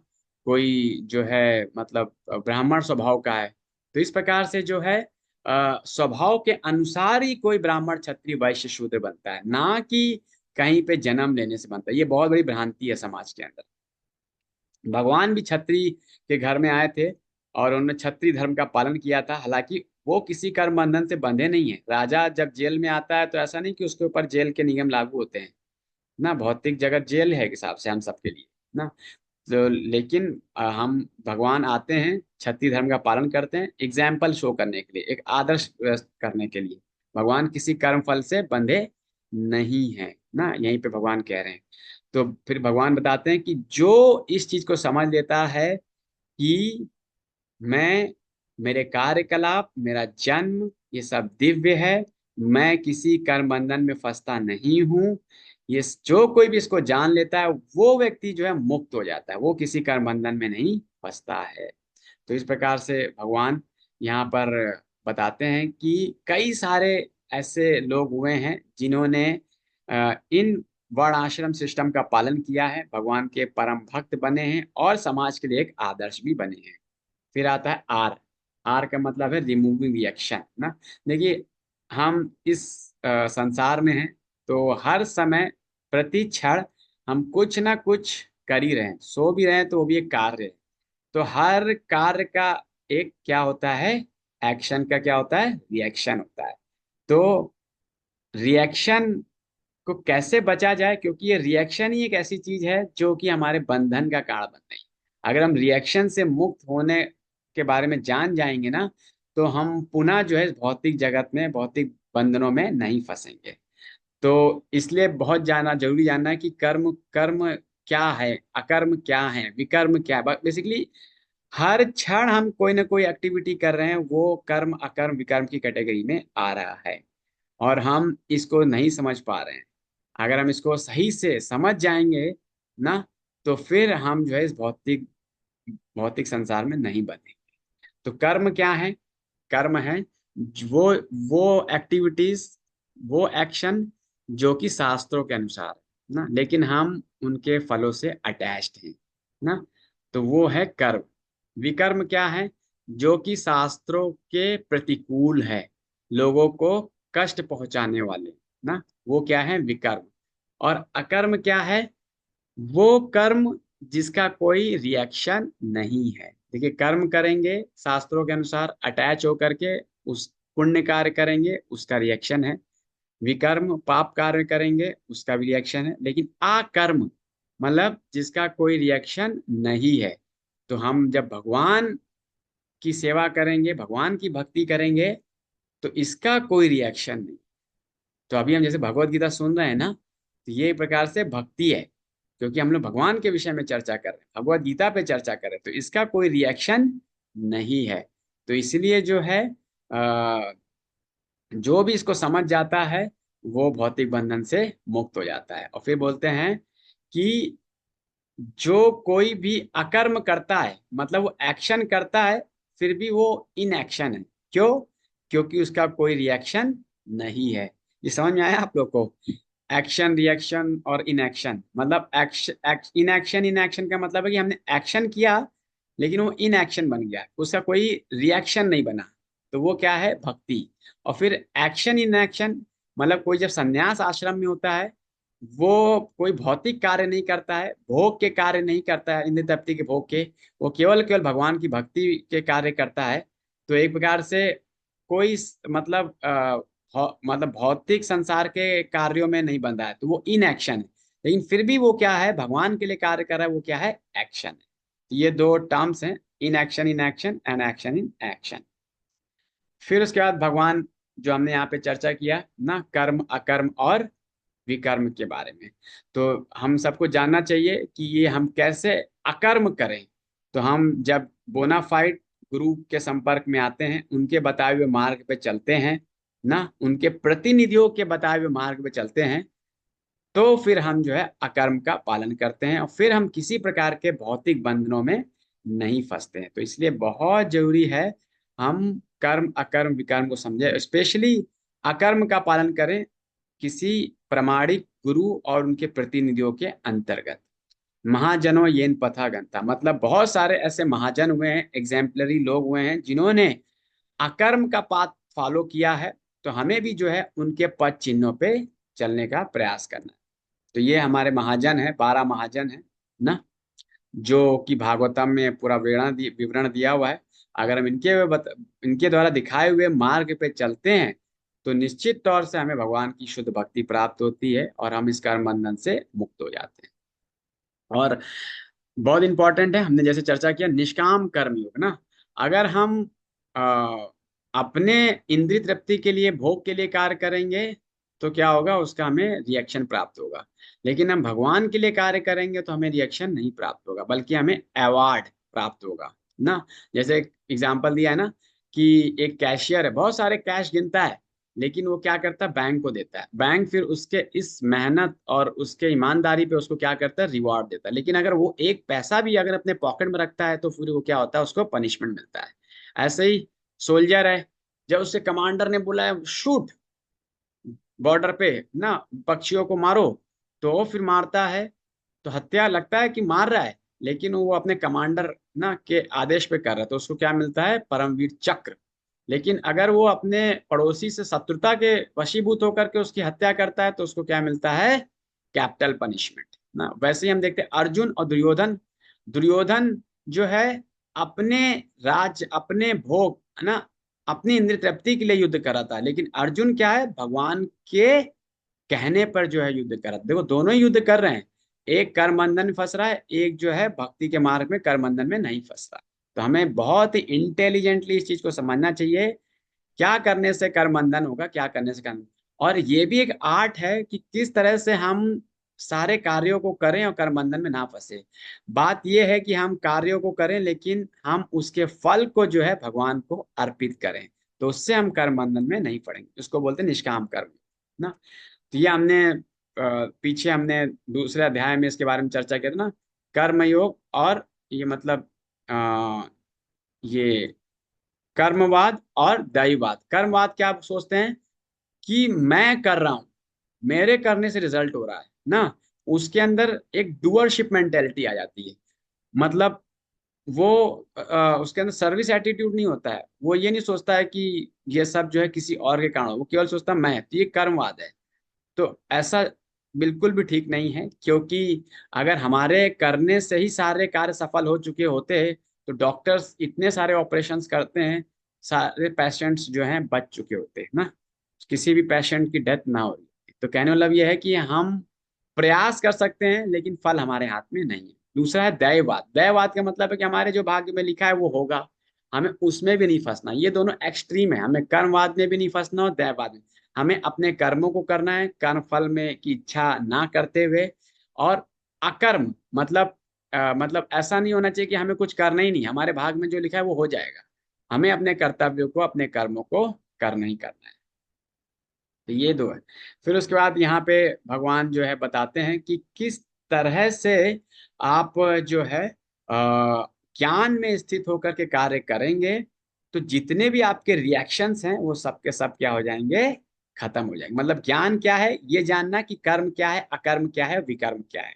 कोई जो है मतलब ब्राह्मण स्वभाव का है। तो इस प्रकार से जो है स्वभाव के अनुसार ही कोई ब्राह्मण क्षत्रिय वैश्य शूद्र बनता है, ना कि कहीं पे जन्म लेने से बनता है। ये बहुत बड़ी भ्रांति है समाज के अंदर। भगवान भी क्षत्रिय के घर में आए थे और उन्होंने क्षत्रिय धर्म का पालन किया था। हालांकि वो किसी कर्म बंधन से बंधे नहीं है। राजा जब जेल में आता है तो ऐसा नहीं कि उसके ऊपर जेल के नियम लागू होते हैं ना, भौतिक जगत जेल है एक हिसाब से हम सबके लिए ना। तो लेकिन हम भगवान आते हैं, क्षत्रिय धर्म का पालन करते हैं, एग्जाम्पल शो करने के लिए, एक आदर्श व्यक्त करने के लिए। भगवान किसी कर्म फल से बंधे नहीं है ना, यहीं पे भगवान कह रहे हैं। तो फिर भगवान बताते हैं कि जो इस चीज को समझ लेता है कि मैं, मेरे कार्यकलाप, मेरा जन्म, ये सब दिव्य है, मैं किसी कर्म बंधन में फंसता नहीं हूँ, ये जो कोई भी इसको जान लेता है वो व्यक्ति जो है मुक्त हो जाता है, वो किसी कर्म बंधन में नहीं फंसता है। तो इस प्रकार से भगवान यहाँ पर बताते हैं कि कई सारे ऐसे लोग हुए हैं जिन्होंने इन वर्ण आश्रम सिस्टम का पालन किया है, भगवान के परम भक्त बने हैं और समाज के लिए एक आदर्श भी बने हैं। फिर आता है आर। आर का मतलब है रिमूविंग रिएक्शन ना। देखिए, हम इस संसार में हैं तो हर समय प्रति क्षण हम कुछ ना कुछ कर ही रहे हैं, सो भी रहे हैं तो वो भी एक कार्य है। तो हर कार्य का एक क्या होता है, एक्शन का क्या होता है, रिएक्शन होता है। तो रिएक्शन को कैसे बचा जाए, क्योंकि ये रिएक्शन ही एक ऐसी चीज है जो कि हमारे बंधन का कारण बन रही है। अगर हम रिएक्शन से मुक्त होने के बारे में जान जाएंगे ना, तो हम पुनः जो है इस भौतिक जगत में, भौतिक बंधनों में नहीं फंसेंगे। तो इसलिए बहुत जरूरी जानना है कि कर्म कर्म क्या है, अकर्म क्या है, विकर्म क्या है। बेसिकली हर क्षण हम कोई ना कोई एक्टिविटी कर रहे हैं, वो कर्म अकर्म विकर्म की कैटेगरी में आ रहा है, और हम इसको नहीं समझ पा रहे हैं। अगर हम इसको सही से समझ जाएंगे ना, तो फिर हम जो है इस भौतिक भौतिक संसार में नहीं बनेंगे। तो कर्म क्या है, कर्म है वो वो एक्टिविटीज, वो एक्शन जो कि शास्त्रों के अनुसार है ना, लेकिन हम उनके फलों से अटैच्ड हैं ना, तो वो है कर्म। विकर्म क्या है, जो कि शास्त्रों के प्रतिकूल है, लोगों को कष्ट पहुंचाने वाले ना, वो क्या है, विकर्म। और अकर्म क्या है, वो कर्म जिसका कोई रिएक्शन नहीं है। देखिए, कर्म करेंगे शास्त्रों के अनुसार अटैच होकर के, उस पुण्य कार्य करेंगे, उसका रिएक्शन है। विकर्म पाप कार्य करेंगे, उसका भी रिएक्शन है। लेकिन अकर्म मतलब जिसका कोई रिएक्शन नहीं है, तो हम जब भगवान की सेवा करेंगे, भगवान की भक्ति करेंगे, तो इसका कोई रिएक्शन नहीं। तो अभी हम जैसे भगवत गीता सुन रहे हैं ना, तो ये एक प्रकार से भक्ति है, क्योंकि हम लोग भगवान के विषय में चर्चा कर रहे हैं, भगवत गीता पे चर्चा कर रहे हैं, तो इसका कोई रिएक्शन नहीं है। तो इसलिए जो है जो भी इसको समझ जाता है, वो भौतिक बंधन से मुक्त हो जाता है। और फिर बोलते हैं कि जो कोई भी अकर्म करता है, मतलब वो एक्शन करता है, फिर भी वो इन एक्शन है। क्यों? क्योंकि उसका कोई रिएक्शन नहीं है। ये समझ में आया आप लोग को? एक्शन, रिएक्शन और इनएक्शन, मतलब एक्शन इन एक्शन का मतलब है कि हमने एक्शन किया, लेकिन वो इन एक्शन बन गया, उसका कोई रिएक्शन नहीं बना, तो वो क्या है, भक्ति। और फिर एक्शन इन एक्शन, मतलब कोई जब संन्यास आश्रम में होता है, वो कोई भौतिक कार्य नहीं करता है, भोग के कार्य नहीं करता है, इंद्रिय तृप्ति के भोग के, वो केवल केवल भगवान की भक्ति के कार्य करता है। तो एक प्रकार से कोई मतलब मतलब भौतिक संसार के कार्यों में नहीं बंधा है, तो वो इन एक्शन है। लेकिन फिर भी वो क्या है, भगवान के लिए कार्य कर रहा है, वो क्या है, एक्शन है। तो ये दो टर्म्स हैं, in action in action and action in action. फिर उसके बाद भगवान, जो हमने यहाँ पे चर्चा किया ना, कर्म अकर्म और विकर्म के बारे में, तो हम सबको जानना चाहिए कि ये हम कैसे अकर्म करें। तो हम जब बोनाफाइड गुरु के संपर्क में आते हैं, उनके बताए हुए मार्ग पे चलते हैं ना, उनके प्रतिनिधियों के बताए हुए मार्ग पे चलते हैं, तो फिर हम जो है अकर्म का पालन करते हैं, और फिर हम किसी प्रकार के भौतिक बंधनों में नहीं फंसते हैं। तो इसलिए बहुत जरूरी है हम कर्म अकर्म विकर्म को समझे, स्पेशली अकर्म का पालन करें किसी प्रमाणिक गुरु और उनके प्रतिनिधियों के अंतर्गत। महाजनों येन पथा गंता, मतलब बहुत सारे ऐसे महाजन हुए हैं, एग्जाम्पलरी लोग हुए हैं, जिन्होंने अकर्म का पाथ फॉलो किया है। तो हमें भी जो है उनके पद चिन्हों पे चलने का प्रयास करना है। तो ये हमारे महाजन है, 12 महाजन है ना, जो कि भागवतम में पूरा विवरण दिया हुआ है। अगर हम इनके द्वारा दिखाए हुए मार्ग पे चलते हैं, तो निश्चित तौर से हमें भगवान की शुद्ध भक्ति प्राप्त होती है, और हम इस कर्म बंधन से मुक्त हो जाते हैं। और बहुत इंपॉर्टेंट है, हमने जैसे चर्चा किया निष्काम कर्म योग ना, अगर हम अ, अपने इंद्रिय तृप्ति के लिए, भोग के लिए कार्य करेंगे, तो क्या होगा, उसका हमें रिएक्शन प्राप्त होगा। लेकिन हम भगवान के लिए कार्य करेंगे, तो हमें रिएक्शन नहीं प्राप्त होगा, बल्कि हमें अवार्ड प्राप्त होगा ना। जैसे एग्जाम्पल दिया है ना, कि एक कैशियर है, बहुत सारे कैश गिनता है, लेकिन वो क्या करता है, बैंक को देता है। बैंक फिर उसके इस मेहनत और उसके ईमानदारी पे उसको क्या करता है, रिवॉर्ड देता है। लेकिन अगर वो एक पैसा भी अगर अपने पॉकेट में रखता है, तो फिर वो क्या होता है, उसको पनिशमेंट मिलता है। ऐसे ही सोल्जर है, जब उससे कमांडर ने बोला है शूट बॉर्डर पे ना, पक्षियों को मारो, तो वो फिर मारता है, तो हत्या लगता है कि मार रहा है, लेकिन वो अपने कमांडर ना के आदेश पे कर रहा है, तो उसको क्या मिलता है, परमवीर चक्र। लेकिन अगर वो अपने पड़ोसी से शत्रुता के वशीभूत होकर के उसकी हत्या करता है तो उसको क्या मिलता है? कैपिटल पनिशमेंट ना। वैसे ही हम देखते हैं अर्जुन और दुर्योधन। दुर्योधन जो है अपने राज्य, अपने भोग है ना, अपनी इंद्रिय तृप्ति के लिए युद्ध कर रहा था, लेकिन अर्जुन क्या है, भगवान के कहने पर जो है युद्ध कर रहा था। देखो दोनों ही युद्ध कर रहे हैं, एक कर्म बंधन में फंस रहा है, एक जो है भक्ति के मार्ग में कर्म बंधन में नहीं फंस रहा। तो हमें बहुत ही इंटेलिजेंटली इस चीज को समझना चाहिए, क्या करने से कर्म बंधन होगा, क्या करने से कर्म। और ये भी एक आर्ट है कि किस तरह से हम सारे कार्यों को करें और कर्म बंधन में ना फंसे। बात यह है कि हम कार्यों को करें लेकिन हम उसके फल को जो है भगवान को अर्पित करें, तो उससे हम कर्म बंधन में नहीं पड़ेंगे। उसको बोलते हैं निष्काम कर्म ना। तो ये हमने पीछे हमने दूसरे अध्याय में इसके बारे में चर्चा की थी ना, कर्मयोग और ये मतलब ये कर्मवाद और दैववाद। कर्मवाद क्या आप सोचते हैं कि मैं कर रहा हूं, मेरे करने से रिजल्ट हो रहा है ना, उसके अंदर एक डूअरशिप मेंटेलिटी आ जाती है। मतलब वो उसके अंदर सर्विस एटीट्यूड नहीं होता है, वो ये नहीं सोचता है कि ये सब जो है किसी और के कारण हो, वो केवल सोचता है मैं। तो ये कर्मवाद है। तो ऐसा बिल्कुल भी ठीक नहीं है, क्योंकि अगर हमारे करने से ही सारे कार्य सफल हो चुके होते तो डॉक्टर्स इतने सारे ऑपरेशंस करते हैं, सारे पेशेंट्स जो हैं बच चुके होते हैं ना, किसी भी पेशेंट की डेथ ना हो रही। तो कहने मतलब यह है कि हम प्रयास कर सकते हैं लेकिन फल हमारे हाथ में नहीं है। दूसरा है दैववाद। दैववाद का मतलब है कि हमारे जो भाग्य में लिखा है वो होगा, हमें उसमें भी नहीं फंसना। ये दोनों एक्सट्रीम है, हमें कर्मवाद में भी नहीं फंसना और दैववाद में। हमें अपने कर्मों को करना है, कर्म फल में की इच्छा ना करते हुए। और अकर्म मतलब मतलब ऐसा नहीं होना चाहिए कि हमें कुछ करना ही नहीं, हमारे भाग में जो लिखा है वो हो जाएगा। हमें अपने कर्तव्यों को, अपने कर्मों को करना ही करना है। तो ये दो है। फिर उसके बाद यहाँ पे भगवान जो है बताते हैं कि किस तरह से आप जो है ज्ञान में स्थित होकर के कार्य करेंगे, तो जितने भी आपके रिएक्शंस हैं वो सब के सब क्या हो जाएंगे? खत्म हो जाएंगे। मतलब ज्ञान क्या है, ये जानना कि कर्म क्या है, अकर्म क्या है, विकर्म क्या है।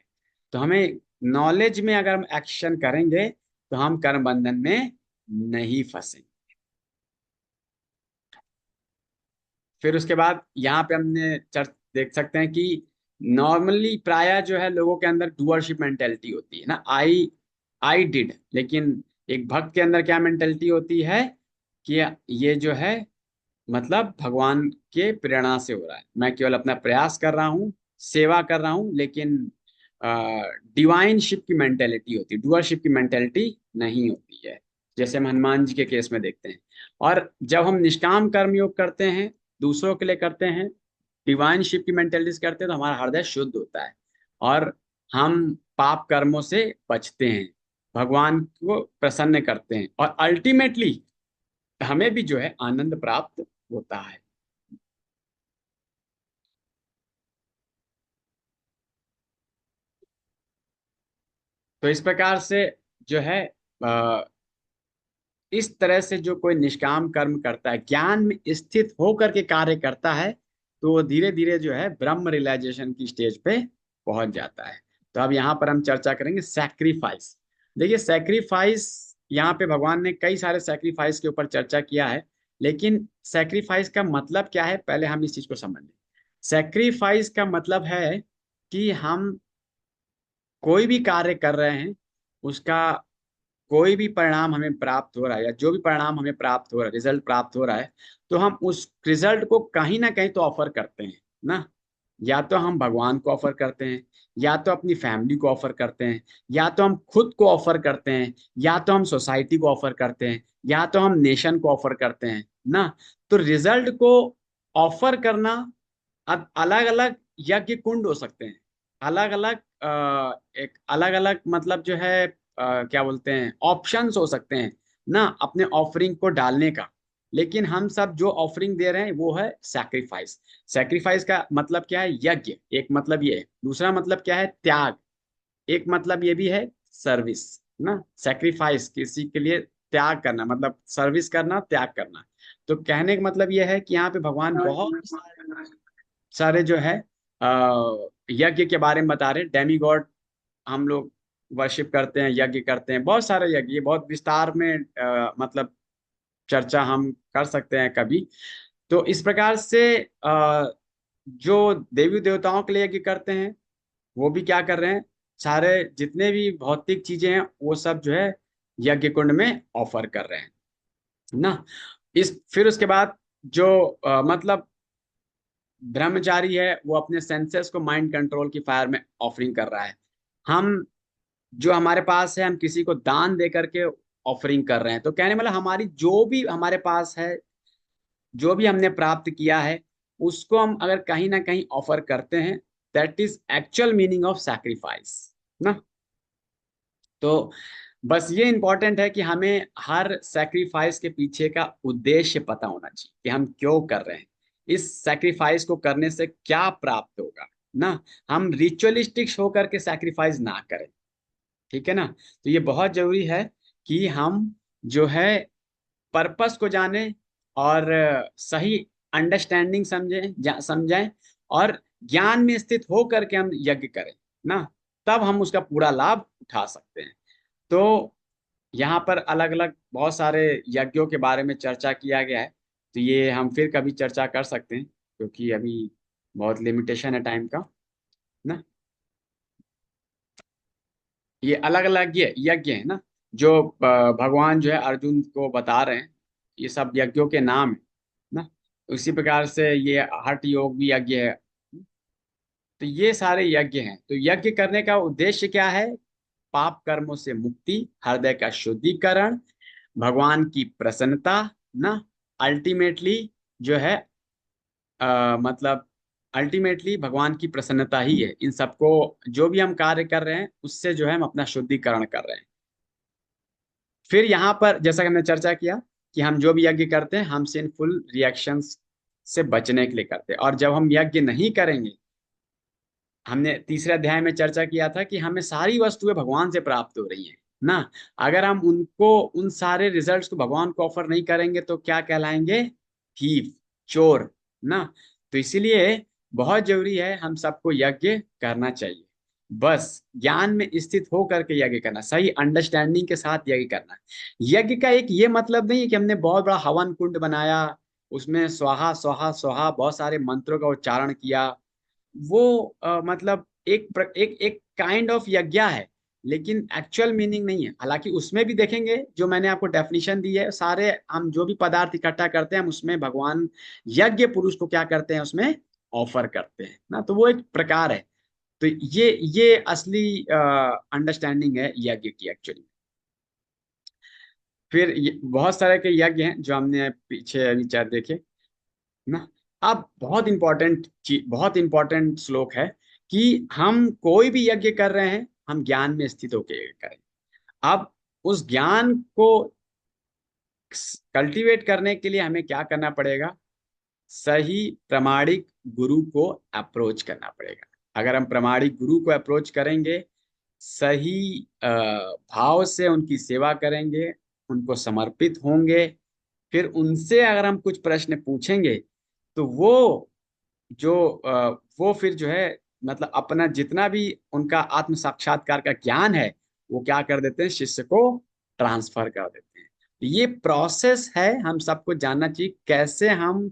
तो हमें नॉलेज में अगर हम एक्शन करेंगे तो हम कर्म बंधन में नहीं फंसेंगे। फिर उसके बाद यहाँ पे हमने देख सकते हैं कि नॉर्मली प्राय जो है लोगों के अंदर डूअरशिप मेंटेलिटी होती है ना, आई आई डिड। लेकिन एक भक्त के अंदर क्या मेंटेलिटी होती है कि ये जो है मतलब भगवान के प्रेरणा से हो रहा है, मैं केवल अपना प्रयास कर रहा हूँ, सेवा कर रहा हूँ, लेकिन डिवाइन शिप की मेंटेलिटी होती है, डुअरशिप की मेंटेलिटी नहीं होती है, जैसे हम हनुमान जी के केस में देखते हैं। और जब हम निष्काम कर्म योग करते हैं, दूसरों के लिए करते हैं, डिवाइन शिप की मेंटेलिटी से करते हैं, तो हमारा हृदय शुद्ध होता है और हम पाप कर्मों से बचते हैं, भगवान को प्रसन्न करते हैं और अल्टीमेटली हमें भी जो है आनंद प्राप्त होता है। तो इस प्रकार से जो है अ, इस तरह से जो कोई निष्काम कर्म करता है, ज्ञान में स्थित होकर के कार्य करता है, तो वो धीरे धीरे जो है ब्रह्म रियलाइजेशन की स्टेज पे पहुंच जाता है। तो अब यहाँ पर हम चर्चा करेंगे सैक्रिफाइस। देखिए सैक्रिफाइस, यहाँ पे भगवान ने कई सारे सैक्रिफाइस के ऊपर चर्चा किया है, लेकिन सैक्रिफाइस का मतलब क्या है पहले हम इस चीज को समझ लें। सैक्रिफाइस का मतलब है कि हम कोई भी कार्य कर रहे हैं, उसका कोई भी परिणाम हमें प्राप्त हो रहा है या जो भी परिणाम हमें प्राप्त हो रहा है, रिजल्ट प्राप्त हो रहा है, तो हम उस रिजल्ट को कहीं ना कहीं तो ऑफर करते हैं ना। या तो हम भगवान को ऑफर करते हैं, या तो अपनी फैमिली को ऑफर करते हैं, या तो हम खुद को ऑफर करते हैं, या तो हम सोसाइटी को ऑफर करते हैं, या तो हम नेशन को ऑफर करते हैं ना। तो रिजल्ट को ऑफर करना, अब अलग अलग यज्ञ कुंड हो सकते हैं, अलग अलग एक अलग अलग मतलब जो है क्या बोलते हैं ऑप्शंस हो सकते हैं ना अपने ऑफरिंग को डालने का। लेकिन हम सब जो ऑफरिंग दे रहे हैं वो है सैक्रिफाइस। सैक्रिफाइस का मतलब क्या है? यज्ञ, एक मतलब ये है। दूसरा मतलब क्या है? त्याग। एक मतलब ये भी है सर्विस ना। सैक्रिफाइस किसी के लिए त्याग करना, मतलब सर्विस करना, त्याग करना। तो कहने का मतलब ये है कि यहाँ पे भगवान बहुत सारे जो है यज्ञ के बारे में बता रहे हैं। डेमी गॉड हम लोग वर्शिप करते हैं, यज्ञ करते हैं, बहुत सारे यज्ञ, ये बहुत विस्तार में मतलब चर्चा हम कर सकते हैं कभी। तो इस प्रकार से जो देवी देवताओं के लिए यज्ञ करते हैं वो भी क्या कर रहे हैं, सारे जितने भी भौतिक चीजें हैं वो सब जो है यज्ञ कुंड में ऑफर कर रहे हैं ना। इस फिर उसके बाद जो मतलब ब्रह्मचारी है वो अपने सेंसेस को माइंड कंट्रोल की फायर में ऑफरिंग कर रहा है। हम जो हमारे पास है हम किसी को दान दे करके ऑफरिंग कर रहे हैं। तो कहने मतलब हमारी जो भी हमारे पास है, जो भी हमने प्राप्त किया है, उसको हम अगर कहीं ना कहीं ऑफर करते हैं, that is actual meaning of sacrifice ना। तो बस ये इंपॉर्टेंट है कि हमें हर सैक्रिफाइस के पीछे का उद्देश्य पता होना चाहिए कि हम क्यों कर रहे हैं, इस सैक्रिफाइस को करने से क्या प्राप्त होगा ना। हम रिचुअलिस्टिक होकर के सैक्रिफाइस ना करें, ठीक है ना। तो ये बहुत जरूरी है कि हम जो है पर्पस को जाने और सही अंडरस्टैंडिंग समझें और ज्ञान में स्थित हो करके हम यज्ञ करें ना, तब हम उसका पूरा लाभ उठा सकते हैं। तो यहाँ पर अलग अलग बहुत सारे यज्ञों के बारे में चर्चा किया गया है। तो ये हम फिर कभी चर्चा कर सकते हैं क्योंकि अभी बहुत लिमिटेशन है टाइम का ना। ये अलग अलग ये यज्ञ है ना जो भगवान जो है अर्जुन को बता रहे हैं, ये सब यज्ञों के नाम है ना। उसी प्रकार से ये हठ योग भी यज्ञ है। तो ये सारे यज्ञ हैं। तो यज्ञ करने का उद्देश्य क्या है? पाप कर्मों से मुक्ति, हृदय का शुद्धिकरण, भगवान की प्रसन्नता ना। अल्टीमेटली जो है मतलब अल्टीमेटली भगवान की प्रसन्नता ही है इन सबको, जो भी हम कार्य कर रहे हैं उससे जो है हम अपना शुद्धिकरण कर रहे हैं। फिर यहाँ पर जैसा कि हमने चर्चा किया कि हम जो भी यज्ञ करते हैं हम सिंफुल रिएक्शंस से बचने के लिए करते हैं। और जब हम यज्ञ नहीं करेंगे, हमने तीसरे अध्याय में चर्चा किया था कि हमें सारी वस्तुएं भगवान से प्राप्त हो रही हैं ना। अगर हम उनको उन सारे रिजल्ट्स को भगवान को ऑफर नहीं करेंगे तो क्या कहलाएंगे? थीफ, चोर ना। तो इसीलिए बहुत जरूरी है हम सबको यज्ञ करना चाहिए। बस ज्ञान में स्थित हो करके यज्ञ करना, सही अंडरस्टैंडिंग के साथ यज्ञ करना। यज्ञ का एक ये मतलब नहीं है कि हमने बहुत बड़ा हवन कुंड बनाया, उसमें स्वाहा स्वाहा स्वाहा बहुत सारे मंत्रों का उच्चारण किया। वो मतलब एक एक काइंड ऑफ यज्ञ है, लेकिन एक्चुअल मीनिंग नहीं है। हालांकि उसमें भी देखेंगे जो मैंने आपको डेफिनेशन दी है, सारे हम जो भी पदार्थ इकट्ठा करते हैं हम उसमें भगवान यज्ञ पुरुष को क्या करते हैं, उसमें ऑफर करते हैं ना। तो वो एक प्रकार है। तो ये असली अंडरस्टैंडिंग है यज्ञ की एक्चुअली। फिर बहुत सारे के यज्ञ हैं जो हमने पीछे अभी चार देखे ना। अब बहुत इंपॉर्टेंट श्लोक है कि हम कोई भी यज्ञ कर रहे हैं हम ज्ञान में स्थित होकर यज्ञ करें। अब उस ज्ञान को कल्टीवेट करने के लिए हमें क्या करना पड़ेगा? सही प्रामाणिक गुरु को अप्रोच करना पड़ेगा। अगर हम प्रामाणिक गुरु को अप्रोच करेंगे, सही भाव से उनकी सेवा करेंगे, उनको समर्पित होंगे, फिर उनसे अगर हम कुछ प्रश्न पूछेंगे तो जो वो फिर जो है मतलब अपना जितना भी उनका आत्म साक्षात्कार का ज्ञान है वो क्या कर देते हैं, शिष्य को ट्रांसफर कर देते हैं। ये प्रोसेस है, हम सबको जानना चाहिए कैसे हम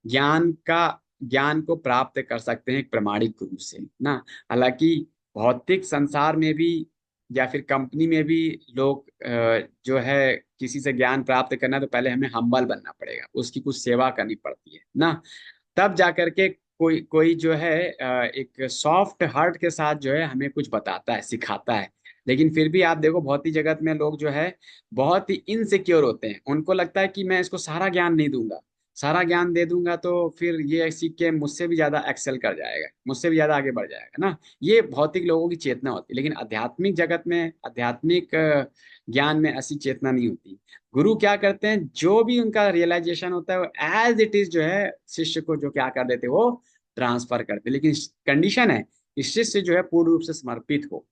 ज्ञान को प्राप्त कर सकते हैं एक प्रमाणिक गुरु से ना। हालांकि भौतिक संसार में भी या फिर कंपनी में भी लोग जो है किसी से ज्ञान प्राप्त करना है तो पहले हमें हम्बल बनना पड़ेगा, उसकी कुछ सेवा करनी पड़ती है ना। तब जाकर के कोई कोई जो है एक सॉफ्ट हार्ट के साथ जो है हमें कुछ बताता है, सिखाता है। लेकिन फिर भी आप देखो भौतिक जगत में लोग जो है बहुत ही इनसिक्योर होते हैं। उनको लगता है कि मैं इसको सारा ज्ञान नहीं दूंगा, सारा ज्ञान दे दूंगा तो फिर ये सीख के मुझसे भी ज्यादा एक्सेल कर जाएगा, मुझसे भी ज्यादा आगे बढ़ जाएगा ना। ये भौतिक लोगों की चेतना होती है। लेकिन आध्यात्मिक जगत में, आध्यात्मिक ज्ञान में ऐसी चेतना नहीं होती। गुरु क्या करते हैं, जो भी उनका रियलाइजेशन होता है वो एज इट इज जो है शिष्य को जो क्या कर देते हैं, वो ट्रांसफर करते हैं। लेकिन कंडीशन है कि शिष्य जो है पूर्ण रूप से समर्पित हो,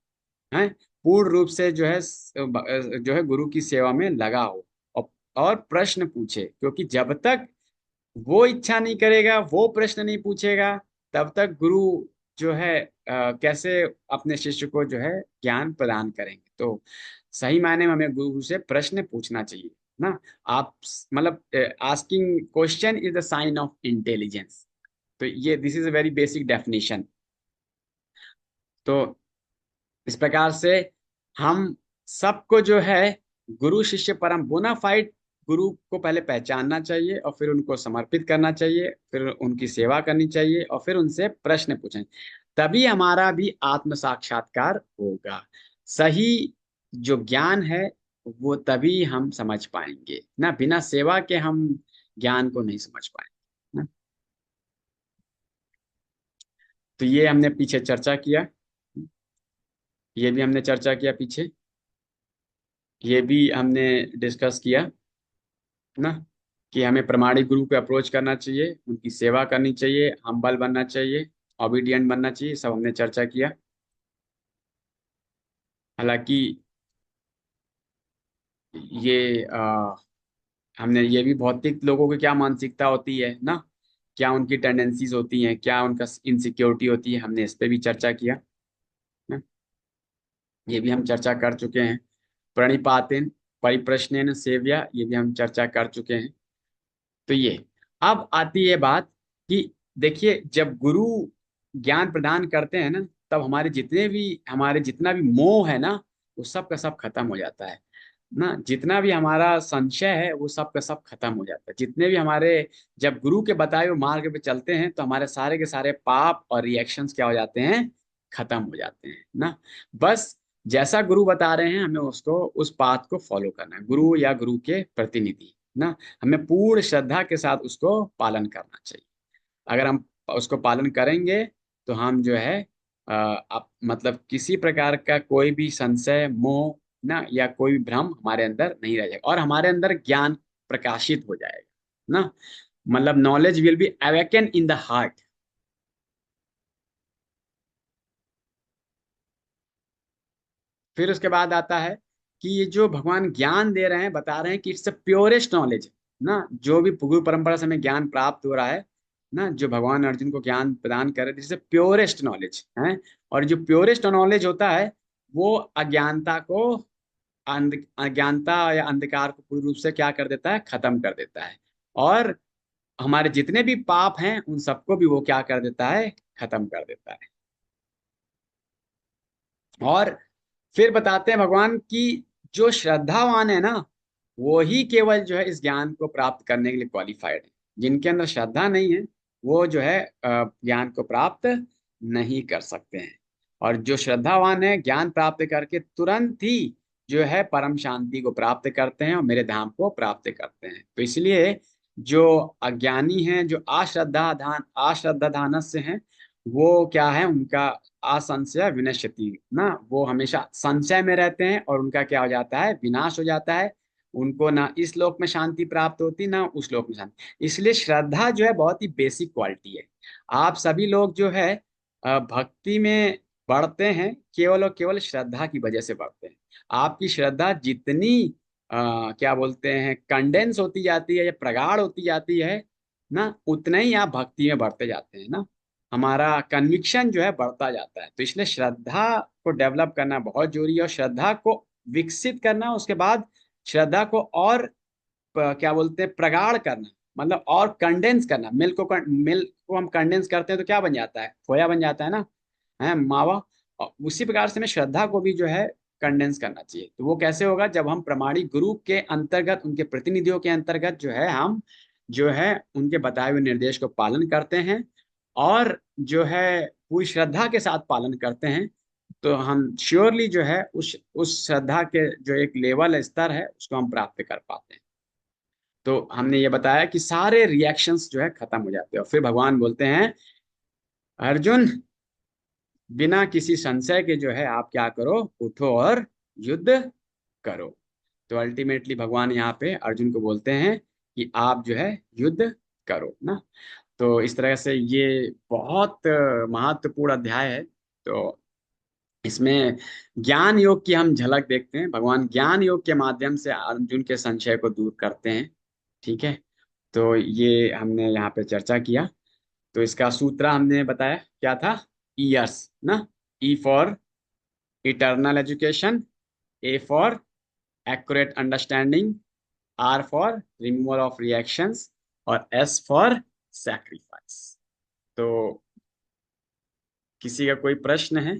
है पूर्ण रूप से जो है गुरु की सेवा में लगा हो और प्रश्न पूछे। क्योंकि जब तक वो इच्छा नहीं करेगा, वो प्रश्न नहीं पूछेगा, तब तक गुरु जो है कैसे अपने शिष्य को जो है ज्ञान प्रदान करेंगे। तो सही मायने में हमें गुरु से प्रश्न पूछना चाहिए ना। आप मतलब asking question is the sign of intelligence. तो ये this is a very basic definition. तो इस प्रकार से हम सबको जो है गुरु शिष्य परम बोनाफाइड गुरु को पहले पहचानना चाहिए, और फिर उनको समर्पित करना चाहिए, फिर उनकी सेवा करनी चाहिए, और फिर उनसे प्रश्न पूछें। तभी हमारा भी आत्म साक्षात्कार होगा। सही जो ज्ञान है वो तभी हम समझ पाएंगे ना, बिना सेवा के हम ज्ञान को नहीं समझ पाएंगे ना। तो ये हमने पीछे चर्चा किया, ये भी हमने चर्चा किया पीछे, ये भी हमने डिस्कस किया ना, कि हमें प्रमाणिक गुरु को अप्रोच करना चाहिए, उनकी सेवा करनी चाहिए, हम्बल बनना चाहिए, ओबीडियंट बनना चाहिए, सब हमने चर्चा किया। हालांकि ये हमने ये भी भौतिक लोगों की क्या मानसिकता होती है ना, क्या उनकी टेंडेंसीज होती हैं, क्या उनका इनसिक्योरिटी होती है, हमने इस पे भी चर्चा किया ना। ये भी हम चर्चा कर चुके हैं। प्रणिपातेन परिप्रश्नेन सेव्या, ये भी हम चर्चा कर चुके हैं। तो ये अब आती है बात कि देखिए, जब गुरु ज्ञान प्रदान करते हैं ना, तब हमारे जितना भी मोह है ना, वो सब का सब खत्म हो जाता है ना। जितना भी हमारा संशय है वो सब का सब खत्म हो जाता है। जितने भी हमारे, जब गुरु के बताए हुए मार्ग पे चलते हैं तो हमारे सारे के सारे पाप और रिएक्शंस क्या हो जाते हैं, खत्म हो जाते हैं ना। बस जैसा गुरु बता रहे हैं हमें उसको, उस पाथ को फॉलो करना है, गुरु या गुरु के प्रतिनिधि ना। हमें पूर्ण श्रद्धा के साथ उसको पालन करना चाहिए। अगर हम उसको पालन करेंगे तो हम जो है मतलब किसी प्रकार का कोई भी संशय मोह ना या कोई भी भ्रम हमारे अंदर नहीं रह जाएगा, और हमारे अंदर ज्ञान प्रकाशित हो जाएगा ना। मतलब knowledge will be awaken in the heart. फिर उसके बाद आता है कि ये जो भगवान ज्ञान दे रहे हैं, बता रहे हैं कि इट्स द प्योरेस्ट नॉलेज ना। जो भी गुरु परंपरा से हमें ज्ञान प्राप्त हो रहा है ना, जो भगवान अर्जुन को ज्ञान प्रदान कर रहे हैं, इट्स द प्योरेस्ट नॉलेज है। और जो प्योरेस्ट नॉलेज होता है वो अज्ञानता को, अज्ञानता या अंधकार को पूरी रूप से क्या कर देता है, खत्म कर देता है। और हमारे जितने भी पाप हैं उन सबको भी वो क्या कर देता है, खत्म कर देता है। और फिर बताते हैं भगवान की जो श्रद्धावान है ना, वो ही केवल जो है इस ज्ञान को प्राप्त करने के लिए क्वालिफाइड है। जिनके अंदर श्रद्धा नहीं है वो जो है ज्ञान को प्राप्त नहीं कर सकते हैं। और जो श्रद्धावान है ज्ञान प्राप्त करके तुरंत ही जो है परम शांति को प्राप्त करते हैं और मेरे धाम को प्राप्त करते हैं। तो इसलिए जो अज्ञानी हैं, जो अश्रद्धा धानस्य हैं, वो क्या है, उनका असंशय विनश्यति ना, वो हमेशा संशय में रहते हैं और उनका क्या हो जाता है, विनाश हो जाता है। उनको ना इस लोक में शांति प्राप्त होती ना उस लोक में शांति। इसलिए श्रद्धा जो है बहुत ही बेसिक क्वालिटी है। आप सभी लोग जो है भक्ति में बढ़ते हैं केवल और केवल श्रद्धा की वजह से बढ़ते हैं। आपकी श्रद्धा जितनी क्या बोलते हैं, कंडेंस होती जाती है या प्रगाढ़ होती जाती है ना, उतना ही आप भक्ति में बढ़ते जाते हैं ना। हमारा कन्विक्शन जो है बढ़ता जाता है। तो इसलिए श्रद्धा को डेवलप करना बहुत जरूरी है, और श्रद्धा को विकसित करना, उसके बाद श्रद्धा को और क्या बोलते हैं, प्रगाढ़ करना, मतलब और कंडेंस करना। मिल्क को हम कंडेंस करते हैं तो क्या बन जाता है, खोया बन जाता है ना, है मावा। और उसी प्रकार से हमें श्रद्धा को भी जो है कंडेंस करना चाहिए। तो वो कैसे होगा, जब हम प्रमाणिक गुरु के अंतर्गत, उनके प्रतिनिधियों के अंतर्गत जो है हम जो है उनके बताए हुए निर्देश को पालन करते हैं, और जो है पूरी श्रद्धा के साथ पालन करते हैं, तो हम श्योरली जो है उस श्रद्धा के जो एक लेवल है, स्तर है, उसको हम प्राप्त कर पाते हैं। तो हमने ये बताया कि सारे रिएक्शंस जो है खत्म हो जाते हैं, और फिर भगवान बोलते हैं, अर्जुन बिना किसी संशय के जो है आप क्या करो, उठो और युद्ध करो। तो अल्टीमेटली भगवान यहाँ पे अर्जुन को बोलते हैं कि आप जो है युद्ध करो ना। तो इस तरह से ये बहुत महत्वपूर्ण अध्याय है। तो इसमें ज्ञान योग की हम झलक देखते हैं। भगवान ज्ञान योग के माध्यम से अर्जुन के संशय को दूर करते हैं। ठीक है, तो ये हमने यहाँ पे चर्चा किया। तो इसका सूत्र हमने बताया क्या था, ईयर्स ना। E for eternal education, A for accurate understanding, R for removal of reactions और S फॉर सैक्रिफाइस। तो किसी का कोई प्रश्न है?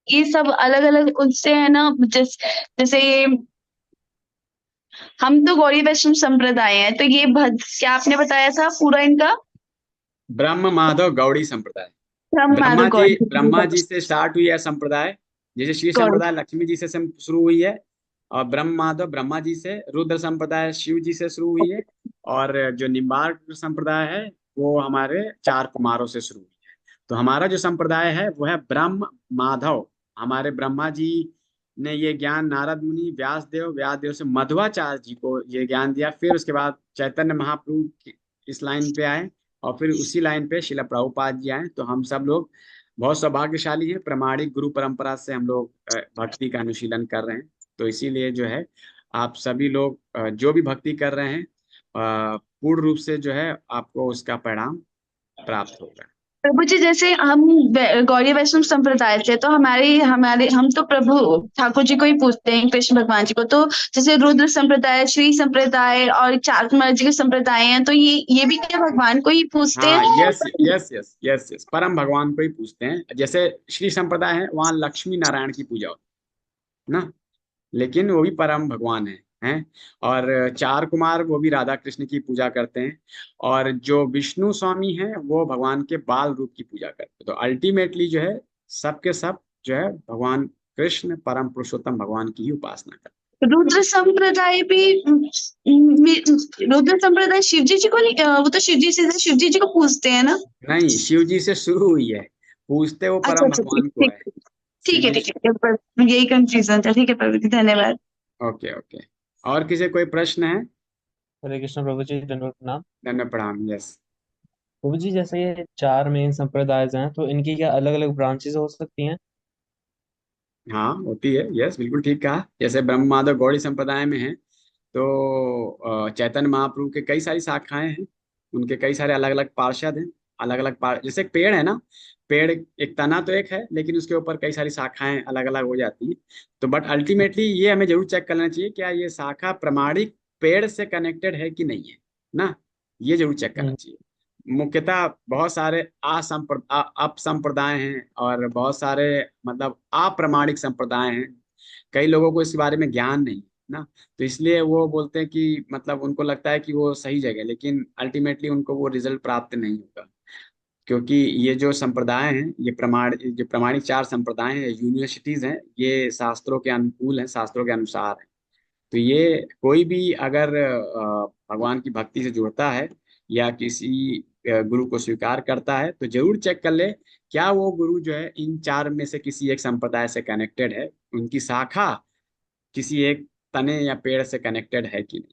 ये सब अलग अलग उससे है ना, जैसे ये हम तो गौड़ी वैष्णव संप्रदाय है, तो ये क्या आपने बताया था पूरा इनका? ब्रह्म माधव गौड़ी संप्रदाय। ब्रह्म माधव ब्रह्मा गौड़ी जी से स्टार्ट हुई है संप्रदाय। जैसे श्री गौड़ी। संप्रदाय लक्ष्मी जी से शुरू हुई है, और ब्रह्म माधव ब्रह्मा जी से, रुद्र संप्रदाय शिव जी से शुरू हुई है, और जो निम्बार्क संप्रदाय है वो हमारे चार कुमारों से शुरू हुई है। तो हमारा जो संप्रदाय है वो है ब्रह्म माधव। हमारे ब्रह्मा जी ने ये ज्ञान नारद मुनि, व्यास देव से मध्वाचार्य जी को ये ज्ञान दिया। फिर उसके बाद चैतन्य महाप्रभु इस लाइन पे आए, और फिर उसी लाइन पे शिला प्रभुपाद जी आए। तो हम सब लोग बहुत सौभाग्यशाली हैं, प्रामाणिक गुरु परंपरा से हम लोग भक्ति का अनुशीलन कर रहे हैं। तो इसीलिए जो है आप सभी लोग जो भी भक्ति कर रहे हैं, पूर्ण रूप से जो है आपको उसका परिणाम प्राप्त होगा। प्रभु जी, जैसे हम गौड़ी वैष्णव संप्रदाय से, तो हमारे हमारे हम तो प्रभु ठाकुर जी को ही पूजते हैं, कृष्ण भगवान जी को। तो जैसे रुद्र संप्रदाय, श्री संप्रदाय और चार कुमार जी के संप्रदाय हैं, तो ये भी क्या भगवान को ही पूजते हाँ, हैं? Yes yes yes yes yes, परम भगवान को ही पूजते हैं। जैसे श्री संप्रदाय है वहाँ लक्ष्मी नारायण की पूजा होती है ना, लेकिन वो भी परम भगवान हैं। और चार कुमार वो भी राधा कृष्ण की पूजा करते हैं। और जो विष्णु स्वामी हैं वो भगवान के बाल रूप की पूजा करते हैं। तो अल्टीमेटली जो है सबके सब जो है भगवान कृष्ण परम पुरुषोत्तम भगवान की ही उपासना करते रुद्र संप्रदाय भी रुद्र संप्रदाय शिव जी को नहीं, वो तो शिव जी को पूजते हैं ना? हैं। नहीं, शिव जी से शुरू हुई है, पूजते वो अच्छा परम अच्छा, ठीक भगवान को ठीक। है। शिव ठीक है जी। ठीक है, पर यही कंफ्यूजन था। ठीक है प्रभु जी, धन्यवाद। Okay okay. और किसी कोई प्रश्न है? हरे कृष्ण प्रभु जी, दंडवत प्रणाम। धन्य प्रणाम। यस। प्रभु जी, जैसे ये चार मेन संप्रदाय हैं, तो इनकी क्या अलग अलग ब्रांचेस हो सकती हैं? हाँ होती है, यस बिल्कुल ठीक कहा। जैसे ब्रह्म माधव गौड़ी संप्रदाय में है, तो चैतन्य महाप्रभु के कई सारी शाखाएं हैं, उनके कई सारे अलग अलग पार्षद हैं। अलग अलग जैसे एक पेड़ है ना, पेड़ एक तना तो एक है, लेकिन उसके ऊपर कई सारी शाखाएं अलग अलग हो जाती हैं। तो बट अल्टीमेटली ये हमें जरूर चेक करना चाहिए क्या ये शाखा प्रमाणिक पेड़ से कनेक्टेड है कि नहीं है ना, ये जरूर चेक करना हम्म। चाहिए। मुख्यतः बहुत सारे अपसंप्रदाय हैं, और बहुत सारे मतलब अप्रामाणिक संप्रदाय हैं। कई लोगों को इसके बारे में ज्ञान नहीं ना, तो इसलिए वो बोलते हैं कि मतलब उनको लगता है कि वो सही जगह है, लेकिन अल्टीमेटली उनको वो रिजल्ट प्राप्त नहीं होगा। क्योंकि ये जो संप्रदाय हैं, ये जो प्रमाणिक चार संप्रदाय हैं, यूनिवर्सिटीज हैं, ये शास्त्रों के अनुकूल हैं, शास्त्रों के अनुसार है। तो ये कोई भी अगर भगवान की भक्ति से जुड़ता है या किसी गुरु को स्वीकार करता है, तो जरूर चेक कर ले क्या वो गुरु जो है इन चार में से किसी एक संप्रदाय से कनेक्टेड है, उनकी शाखा किसी एक तने या पेड़ से कनेक्टेड है कि नहीं।